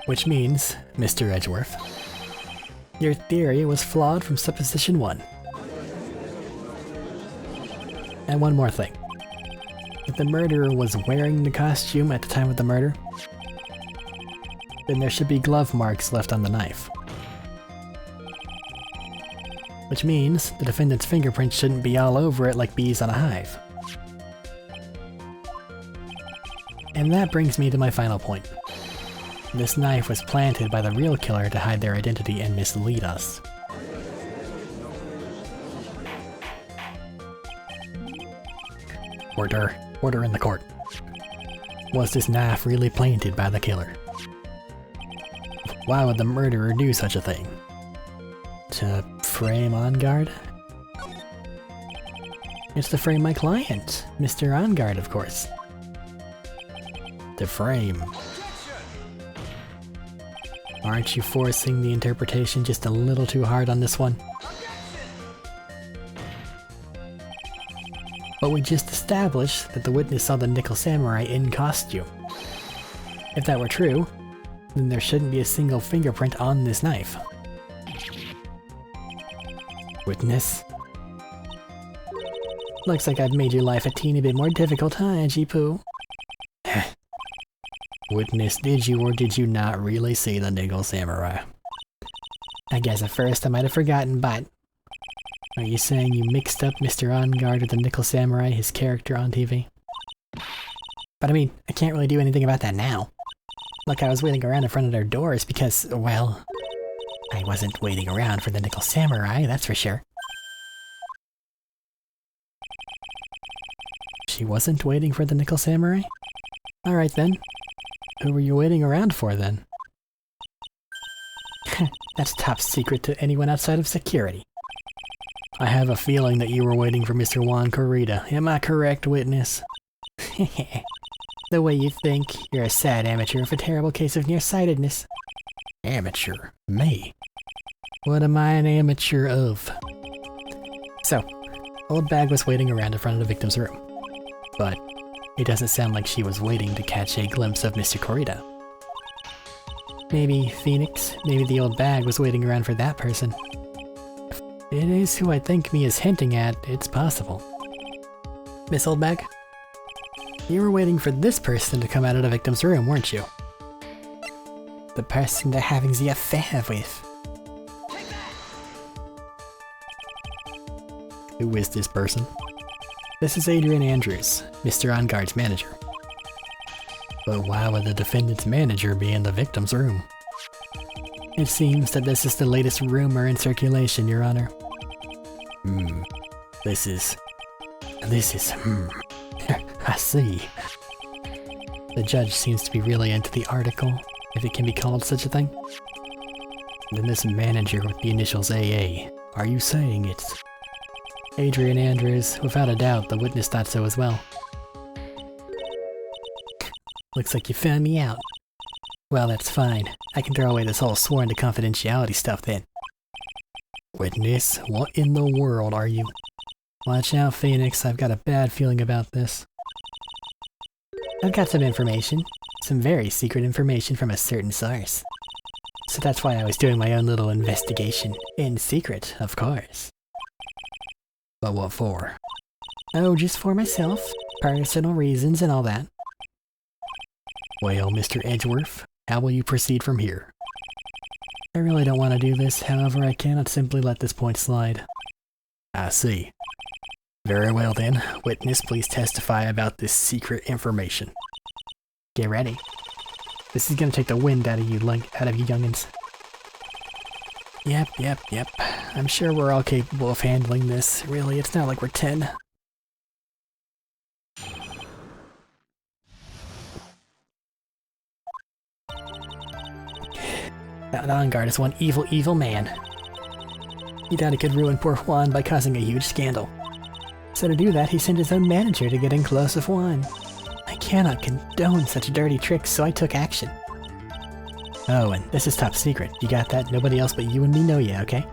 Which means, Mr. Edgeworth, your theory was flawed from supposition 1. And one more thing. If the murderer was wearing the costume at the time of the murder, then there should be glove marks left on the knife. Which means the defendant's fingerprints shouldn't be all over it like bees on a hive. And that brings me to my final point. This knife was planted by the real killer to hide their identity and mislead us. Order in the court. Was this knife really planted by the killer? Why would the murderer do such a thing? To frame Angard? It's to frame my client, Mr. Angard, of course. To frame. Aren't you forcing the interpretation just a little too hard on this one? But we just established that the witness saw the Nickel Samurai in costume. If that were true, then there shouldn't be a single fingerprint on this knife. Witness? Looks like I've made your life a teeny bit more difficult, huh, Edgy-Poo? Witness, did you or did you not really see the Nickel Samurai? I guess at first I might have forgotten, but... Are you saying you mixed up Mr. Angard with the Nickel Samurai, his character on TV? But I mean, I can't really do anything about that now. Look, I was waiting around in front of their doors because, well... I wasn't waiting around for the Nickel Samurai, that's for sure. She wasn't waiting for the Nickel Samurai? Alright then. Who were you waiting around for then? That's top secret to anyone outside of security. I have a feeling that you were waiting for Mr. Juan Corrida. Am I correct, witness? The way you think, you're a sad amateur with a terrible case of nearsightedness. Amateur? Me? What am I an amateur of? So, Old Bag was waiting around in front of the victim's room. But it doesn't sound like she was waiting to catch a glimpse of Mr. Corrida. Maybe Phoenix, maybe the Old Bag was waiting around for that person. It is who I think me is hinting at, it's possible. Miss Old Bag? You were waiting for this person to come out of the victim's room, weren't you? The person they're having the affair with. Who is this person? This is Adrian Andrews, Mr. Angard's manager. But why would the defendant's manager be in the victim's room? It seems that this is the latest rumor in circulation, Your Honor. This is... I see. The judge seems to be really into the article, if it can be called such a thing. Then this manager with the initials AA, are you saying it's... Adrian Andrews? Without a doubt, the witness thought so as well. Looks like you found me out. Well, that's fine. I can throw away this whole sworn to confidentiality stuff then. Witness, what in the world are you? Watch out, Phoenix, I've got a bad feeling about this. I've got some information. Some very secret information from a certain source. So that's why I was doing my own little investigation. In secret, of course. But what for? Oh, just for myself. Personal reasons and all that. Well, Mr. Edgeworth, how will you proceed from here? I really don't want to do this, however I cannot simply let this point slide. I see. Very well then, witness, please testify about this secret information. Get ready. This is gonna take the wind out of you youngins. Yep. I'm sure we're all capable of handling this. Really, it's not like we're 10. That on-guard is one evil man. He thought he could ruin poor Juan by causing a huge scandal. So to do that, he sent his own manager to get in close with Juan. I cannot condone such dirty tricks, so I took action. Oh, and this is top secret. You got that? Nobody else but you and me know you, okay?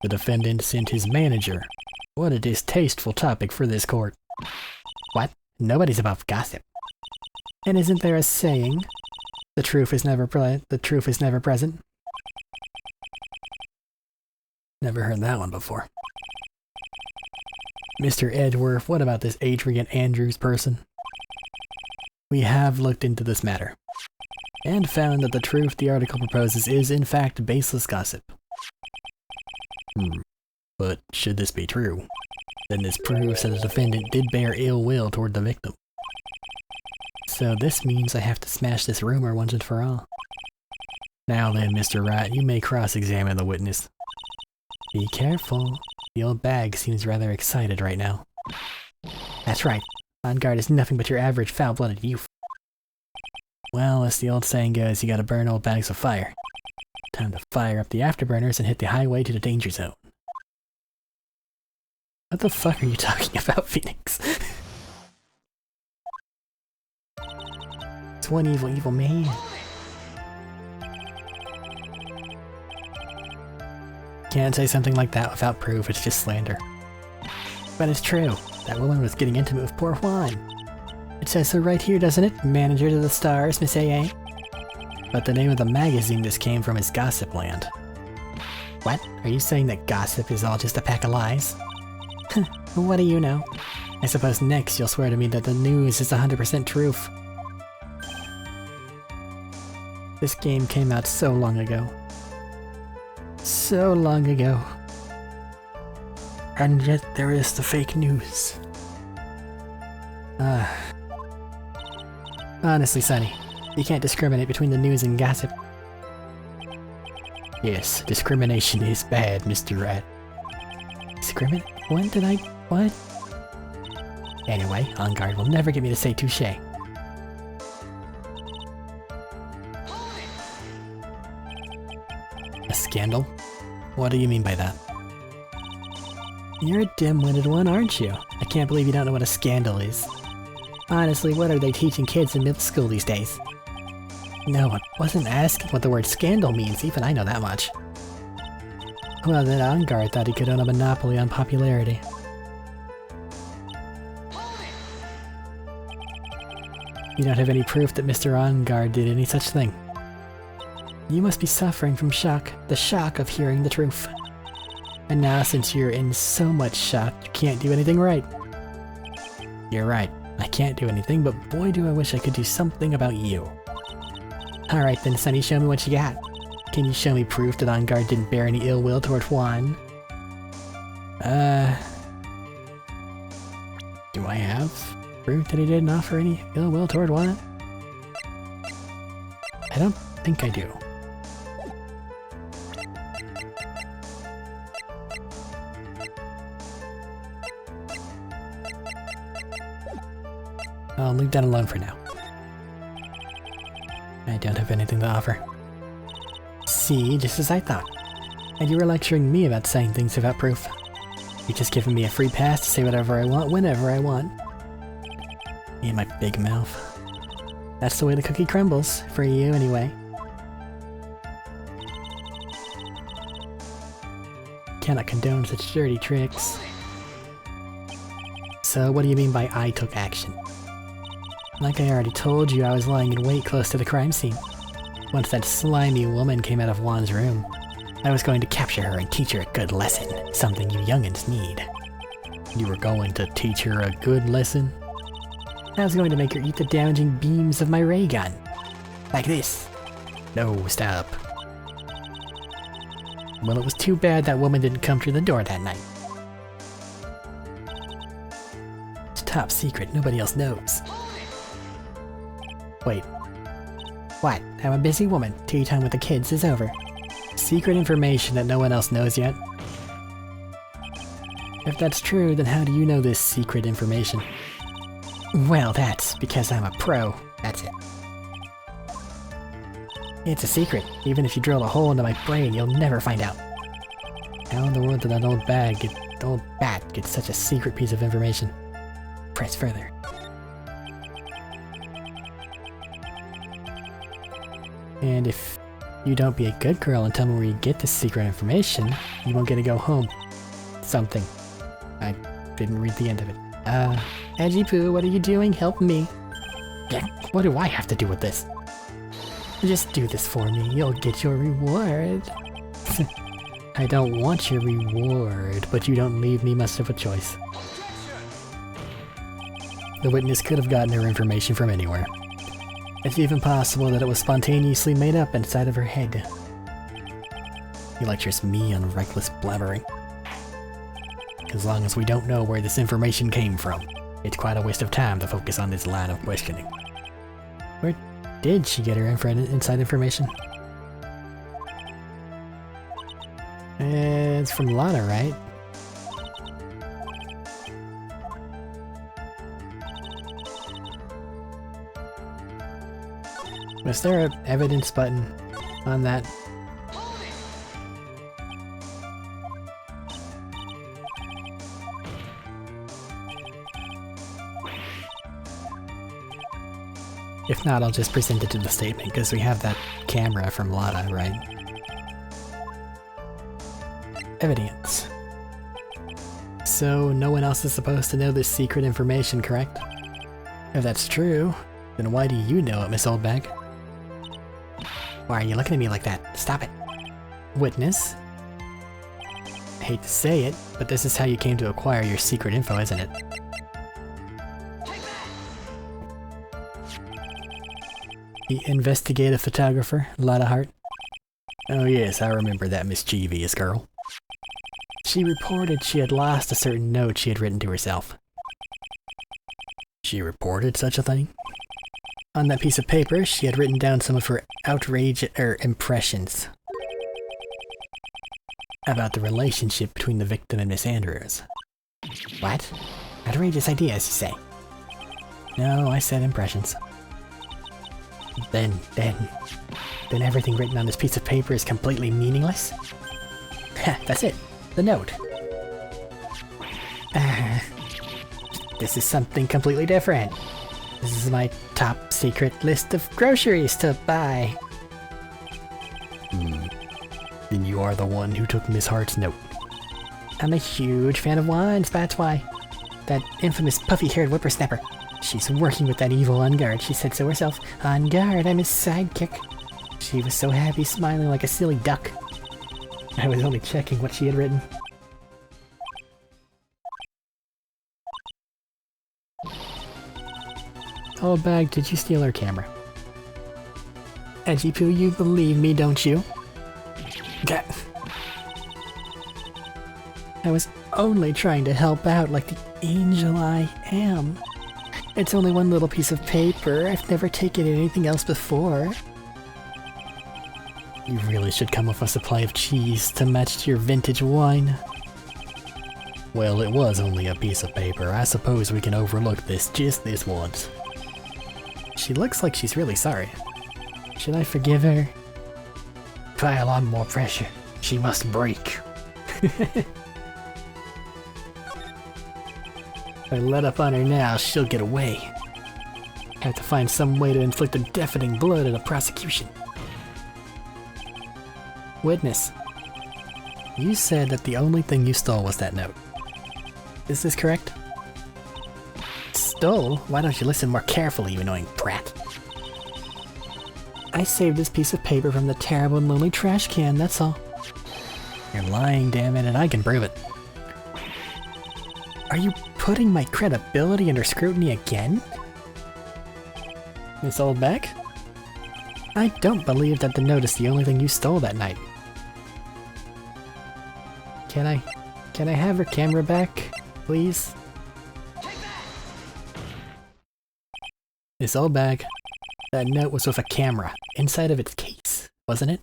The defendant sent his manager. What a distasteful topic for this court. What? Nobody's above gossip. And isn't there a saying? The truth is never present. Never heard that one before. Mr. Edgeworth, what about this Adrian Andrews person? We have looked into this matter, and found that the truth the article proposes is in fact baseless gossip. But should this be true, then this proves that the defendant did bear ill will toward the victim. So this means I have to smash this rumor once and for all. Now then, Mr. Wright, you may cross-examine the witness. Be careful. The old bag seems rather excited right now. That's right. On guard is nothing but your average foul-blooded youth. Well, as the old saying goes, you gotta burn old bags with fire. Time to fire up the afterburners and hit the highway to the danger zone. What the fuck are you talking about, Phoenix? It's one evil man. Can't say something like that without proof, it's just slander. But it's true. That woman was getting intimate with poor Juan. It says so right here, doesn't it? Manager to the stars, Miss AA. But the name of the magazine this came from is Gossipland. What? Are you saying that gossip is all just a pack of lies? What do you know? I suppose next you'll swear to me that the news is 100% truth. This game came out so long ago. So long ago. And yet there is the fake news. Honestly, Sonny, you can't discriminate between the news and gossip. Yes, discrimination is bad, Mr. Rat. Discriminate? When did I... what? Anyway, On Guard will never get me to say touche. A scandal? What do you mean by that? You're a dim-witted one, aren't you? I can't believe you don't know what a scandal is. Honestly, what are they teaching kids in middle school these days? No, I wasn't asking what the word scandal means, even I know that much. Well, that On Guard thought he could own a monopoly on popularity. You don't have any proof that Mr. On Guard did any such thing. You must be suffering from shock, the shock of hearing the truth. And now, since you're in so much shock, you can't do anything right. You're right, I can't do anything, but boy do I wish I could do something about you. Alright then, Sonny, show me what you got. Can you show me proof that On Guard didn't bear any ill will toward Juan? You I have proof that he didn't offer any ill will toward one? I don't think I do. I'll leave that alone for now. I don't have anything to offer. See, just as I thought. And you were lecturing me about saying things without proof. You're just giving me a free pass to say whatever I want, whenever I want. Me and my big mouth. That's the way the cookie crumbles, for you anyway. Cannot condone such dirty tricks. So what do you mean by I took action? Like I already told you, I was lying in wait close to the crime scene. Once that slimy woman came out of Juan's room, I was going to capture her and teach her a good lesson, something you youngins need. You were going to teach her a good lesson? I was going to make her eat the damaging beams of my ray gun. Like this. No, stop. Well, it was too bad that woman didn't come through the door that night. It's top secret, nobody else knows. Wait. What? I'm a busy woman. Tea time with the kids is over. Secret information that no one else knows yet? If that's true, then how do you know this secret information? Well, that's because I'm a pro. That's it. It's a secret. Even if you drill a hole into my brain, you'll never find out. How in the world did that old bat get such a secret piece of information? Press further. And if you don't be a good girl and tell me where you get this secret information, you won't get to go home. Something. I didn't read the end of it. Edgy Poo, what are you doing? Help me. Yeah, what do I have to do with this? Just do this for me, you'll get your reward. I don't want your reward, but you don't leave me much of a choice. The witness could have gotten her information from anywhere. It's even possible that it was spontaneously made up inside of her head. He lectures me on reckless blabbering. As long as we don't know where this information came from, it's quite a waste of time to focus on this line of questioning. Where did she get her inside information? It's from Lana, right? Was there an evidence button on that? If not, I'll just present it to the statement, because we have that camera from Lada, right? Evidence. So, no one else is supposed to know this secret information, correct? If that's true, then why do you know it, Miss Oldbag? Why are you looking at me like that? Stop it. Witness? I hate to say it, but this is how you came to acquire your secret info, isn't it? The investigative photographer, Lada Hart. Oh yes, I remember that mischievous girl. She reported she had lost a certain note she had written to herself. She reported such a thing? On that piece of paper, she had written down some of her impressions about the relationship between the victim and Miss Andrews. What? Outrageous ideas, you say? No, I said impressions. Then everything written on this piece of paper is completely meaningless? That's it. The note. This is something completely different. This is my top secret list of groceries to buy. Then you are the one who took Miss Hart's note. I'm a huge fan of wines, that's why. That infamous puffy-haired whippersnapper. She's working with that evil On Guard, she said so herself. On Guard, I'm his sidekick. She was so happy, smiling like a silly duck. I was only checking what she had written. Oh, Bag, did you steal her camera? Edgy Poo, you believe me, don't you? I was only trying to help out like the angel I am. It's only one little piece of paper. I've never taken anything else before. You really should come with a supply of cheese to match your vintage wine. Well, it was only a piece of paper. I suppose we can overlook this just this once. She looks like she's really sorry. Should I forgive her? Pile on more pressure. She must break. If I let up on her now, she'll get away. Have to find some way to inflict a deafening blow to the prosecution. Witness. You said that the only thing you stole was that note. Is this correct? Stole? Why don't you listen more carefully, you annoying brat? I saved this piece of paper from the terrible and lonely trash can, that's all. You're lying, damn it, and I can prove it. Are you putting my credibility under scrutiny again? Miss Oldbeck? I don't believe that the note is the only thing you stole that night. Can I have her camera back, please? Miss Oldbeck, that note was with a camera inside of its case, wasn't it?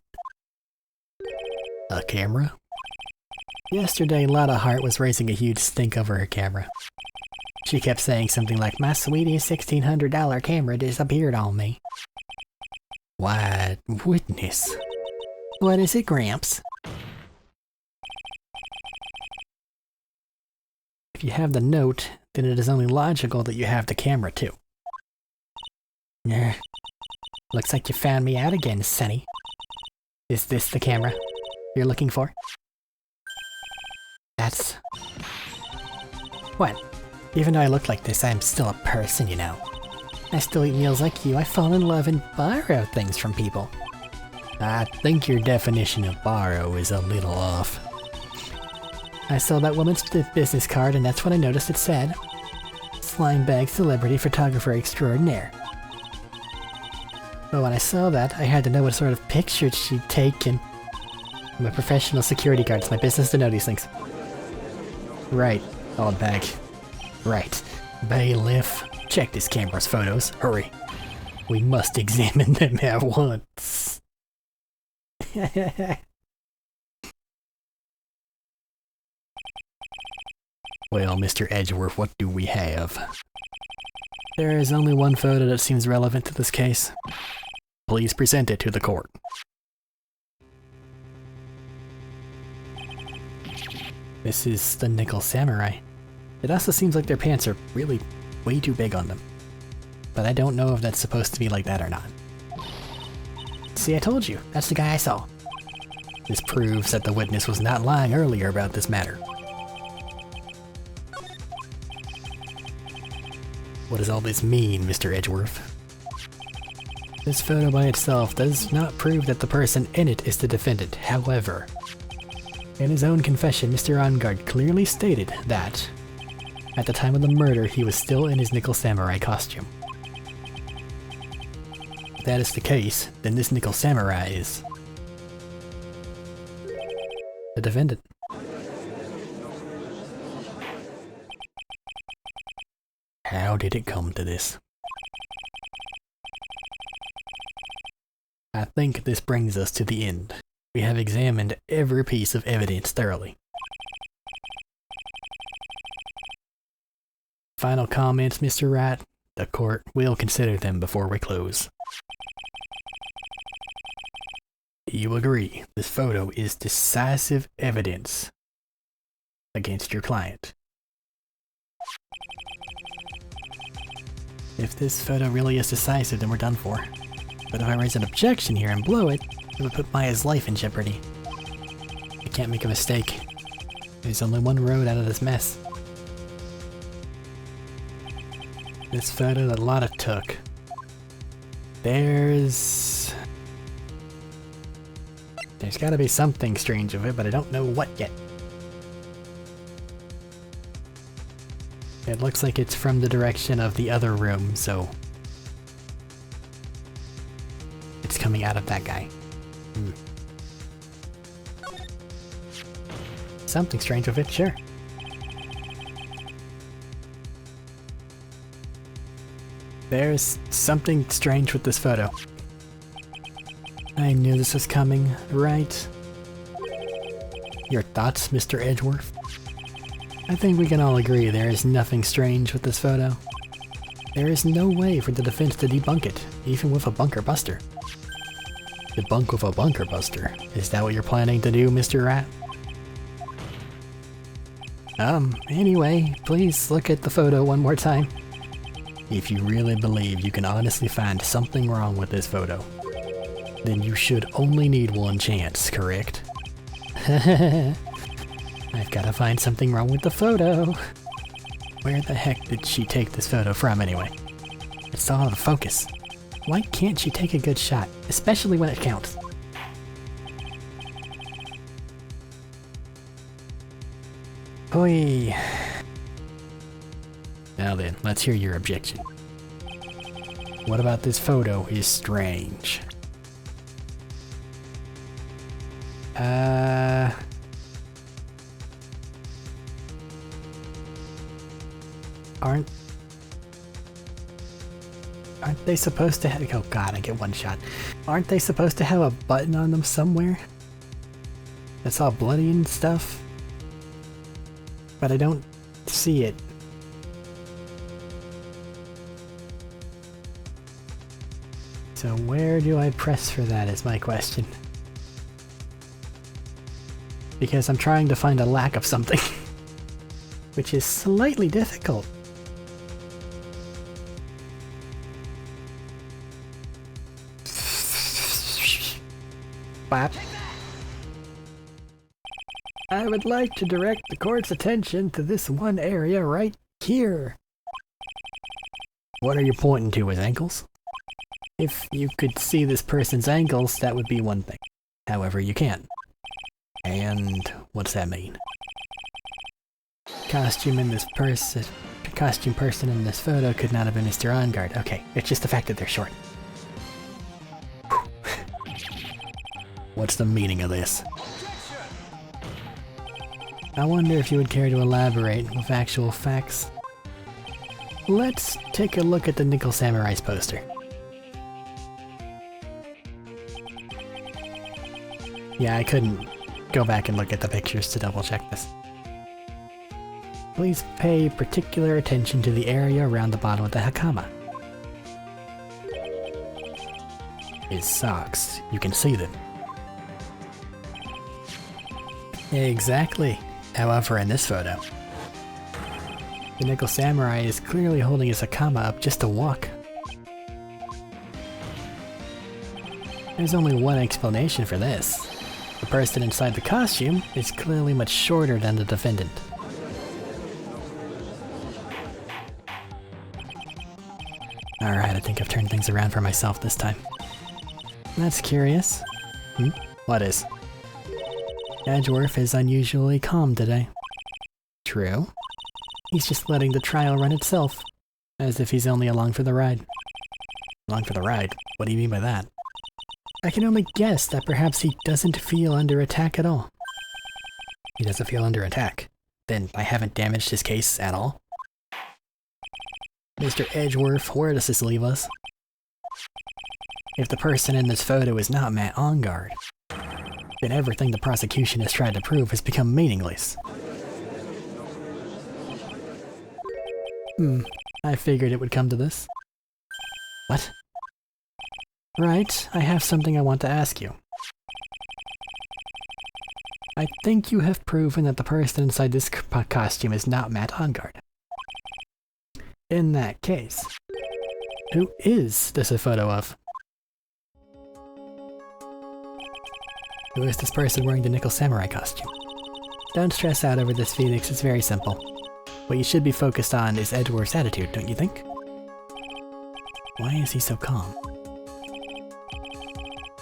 A camera? Yesterday, Lotta Hart was raising a huge stink over her camera. She kept saying something like, "My sweetie $1,600 camera disappeared on me." Why, witness. What is it, Gramps? If you have the note, then it is only logical that you have the camera too. Looks like you found me out again, Sonny. Is this the camera you're looking for? That's... What? Even though I look like this, I'm still a person, you know. I still eat meals like you. I fall in love and borrow things from people. I think your definition of borrow is a little off. I saw that woman's business card and that's what I noticed it said. Slime bag celebrity photographer extraordinaire. But when I saw that, I had to know what sort of pictures she'd taken. I'm a professional security guard. It's my business to know these things. Right, old bag. Right. Bailiff, check this camera's photos. Hurry. We must examine them at once. Well, Mr. Edgeworth, what do we have? There is only one photo that seems relevant to this case. Please present it to the court. This is the Nickel Samurai. It also seems like their pants are really way too big on them. But I don't know if that's supposed to be like that or not. See, I told you, that's the guy I saw. This proves that the witness was not lying earlier about this matter. What does all this mean, Mr. Edgeworth? This photo by itself does not prove that the person in it is the defendant. However, in his own confession, Mr. Ongard clearly stated that, at the time of the murder, he was still in his Nickel Samurai costume. If that is the case, then this Nickel Samurai is the defendant. How did it come to this? I think this brings us to the end. We have examined every piece of evidence thoroughly. Final comments, Mr. Wright? The court will consider them before we close. You agree, this photo is decisive evidence against your client. If this photo really is decisive, then we're done for. But if I raise an objection here and blow it, it would put Maya's life in jeopardy. I can't make a mistake. There's only one road out of this mess. This photo that Lotta took. There's gotta be something strange of it, but I don't know what yet. It looks like it's from the direction of the other room, so it's coming out of that guy. Something strange with it, sure. There's something strange with this photo. I knew this was coming, right? Your thoughts, Mr. Edgeworth? I think we can all agree there is nothing strange with this photo. There is no way for the defense to debunk it, even with a bunker buster. Debunk with a bunker buster? Is that what you're planning to do, Mr. Rat? Anyway, please look at the photo one more time. If you really believe you can honestly find something wrong with this photo, then you should only need one chance, correct? I've gotta find something wrong with the photo. Where the heck did she take this photo from anyway? It's all out of focus. Why can't she take a good shot, especially when it counts? Oi. Now then, let's hear your objection. What about this photo is strange? Aren't they supposed to have— oh god, I get one shot. Aren't they supposed to have a button on them somewhere? That's all bloody and stuff? But I don't see it. So where do I press for that is my question. Because I'm trying to find a lack of something. Which is slightly difficult. Bop. I would like to direct the court's attention to this one area right here. What are you pointing to, his ankles? If you could see this person's ankles, that would be one thing. However, you can't. And what's that mean? Costume person in this photo could not have been Mr. OnGuard. Okay, it's just the fact that they're short. What's the meaning of this? I wonder if you would care to elaborate with actual facts. Let's take a look at the Nickel Samurai's poster. Yeah, I couldn't go back and look at the pictures to double check this. Please pay particular attention to the area around the bottom of the hakama. His socks, you can see them. Exactly. However, in this photo, the Nickel Samurai is clearly holding his hakama up just to walk. There's only one explanation for this. The person inside the costume is clearly much shorter than the defendant. Alright, I think I've turned things around for myself this time. That's curious. What is? Edgeworth is unusually calm today. True. He's just letting the trial run itself, as if he's only along for the ride. Along for the ride? What do you mean by that? I can only guess that perhaps he doesn't feel under attack at all. He doesn't feel under attack? Then I haven't damaged his case at all? Mr. Edgeworth, where does this leave us? If the person in this photo is not Matt OnGuard, then everything the prosecution has tried to prove has become meaningless. I figured it would come to this. What? Right, I have something I want to ask you. I think you have proven that the person inside this costume is not Matt OnGuard. In that case, who is this a photo of? Who is this person wearing the Nickel Samurai costume? Don't stress out over this, Phoenix, it's very simple. What you should be focused on is Edgeworth's attitude, don't you think? Why is he so calm?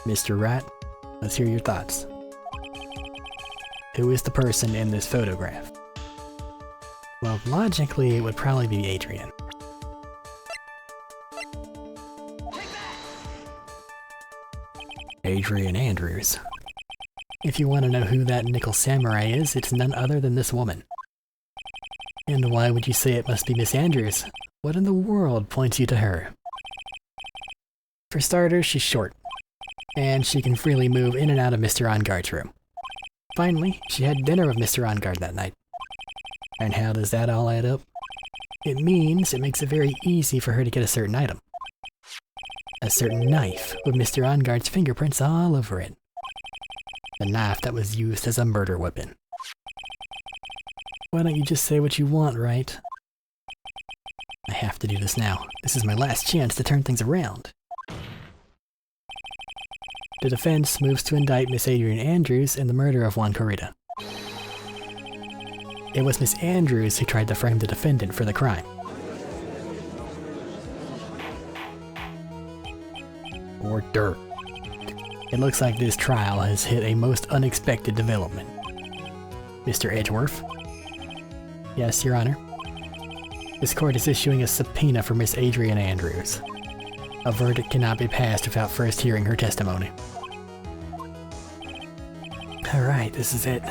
Mr. Rat, let's hear your thoughts. Who is the person in this photograph? Well, logically, it would probably be Adrian. Adrian Andrews. If you want to know who that Nickel Samurai is, it's none other than this woman. And why would you say it must be Miss Andrews? What in the world points you to her? For starters, she's short, and she can freely move in and out of Mr. Onguard's room. Finally, she had dinner with Mr. Onguard that night. And how does that all add up? It means it makes it very easy for her to get a certain item. A certain knife with Mr. Onguard's fingerprints all over it. A knife that was used as a murder weapon. Why don't you just say what you want, right? I have to do this now. This is my last chance to turn things around. The defense moves to indict Miss Adrian Andrews in the murder of Juan Corrida. It was Miss Andrews who tried to frame the defendant for the crime. Order. It looks like this trial has hit a most unexpected development. Mr. Edgeworth? Yes, Your Honor. This court is issuing a subpoena for Miss Adrian Andrews. A verdict cannot be passed without first hearing her testimony. Alright, this is it.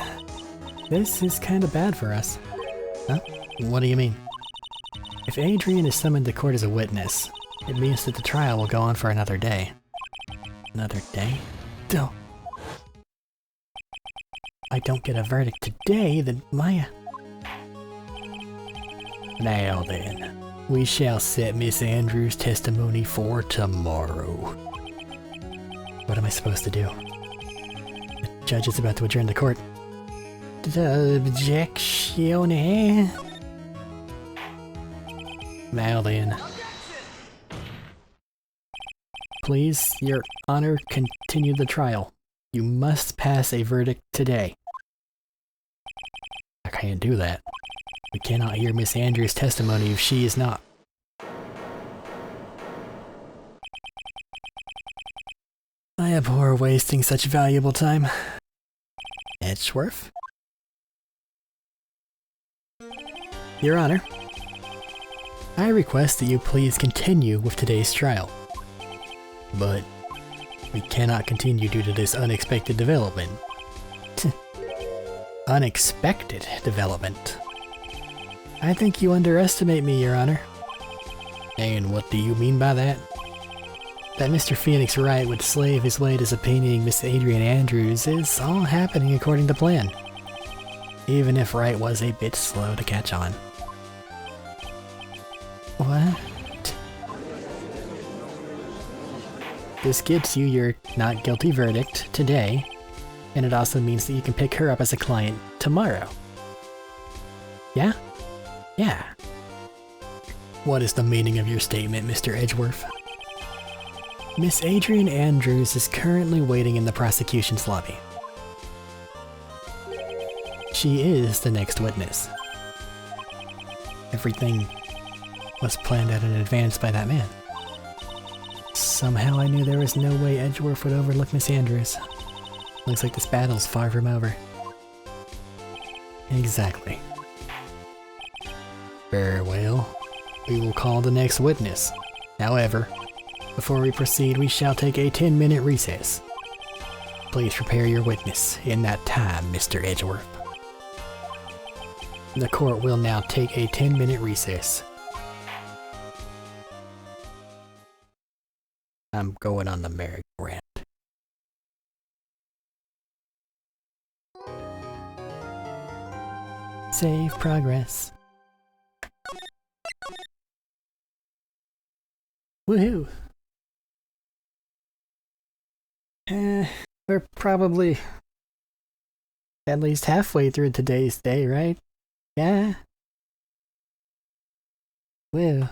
This is kinda bad for us. Huh? What do you mean? If Adrian is summoned to court as a witness, it means that the trial will go on for another day. Another day? Duh. I don't get a verdict today, then my... Now then, we shall set Miss Andrews' testimony for tomorrow. What am I supposed to do? The judge is about to adjourn the court. Objection, eh? Now then. Please, Your Honor, continue the trial. You must pass a verdict today. I can't do that. We cannot hear Miss Andrews' testimony if she is not. I abhor wasting such valuable time. Edgeworth? Your Honor, I request that you please continue with today's trial. But we cannot continue due to this unexpected development. Unexpected development? I think you underestimate me, Your Honor. And what do you mean by that? That Mr. Phoenix Wright would slave his way to subpoenaing Miss Adrian Andrews is all happening according to plan. Even if Wright was a bit slow to catch on. What? This gets you your not guilty verdict today, and it also means that you can pick her up as a client tomorrow. Yeah? Yeah. What is the meaning of your statement, Mr. Edgeworth? Miss Adrian Andrews is currently waiting in the prosecution's lobby. She is the next witness. Everything was planned out in advance by that man. Somehow I knew there was no way Edgeworth would overlook Miss Andrews. Looks like this battle's far from over. Exactly. Very well. We will call the next witness. However, before we proceed, we shall take a 10-minute recess. Please prepare your witness in that time, Mr. Edgeworth. The court will now take a 10-minute recess. I'm going on the merry-go-round. Save progress. Woohoo! We're probably at least halfway through today's day, right? Yeah? Woo.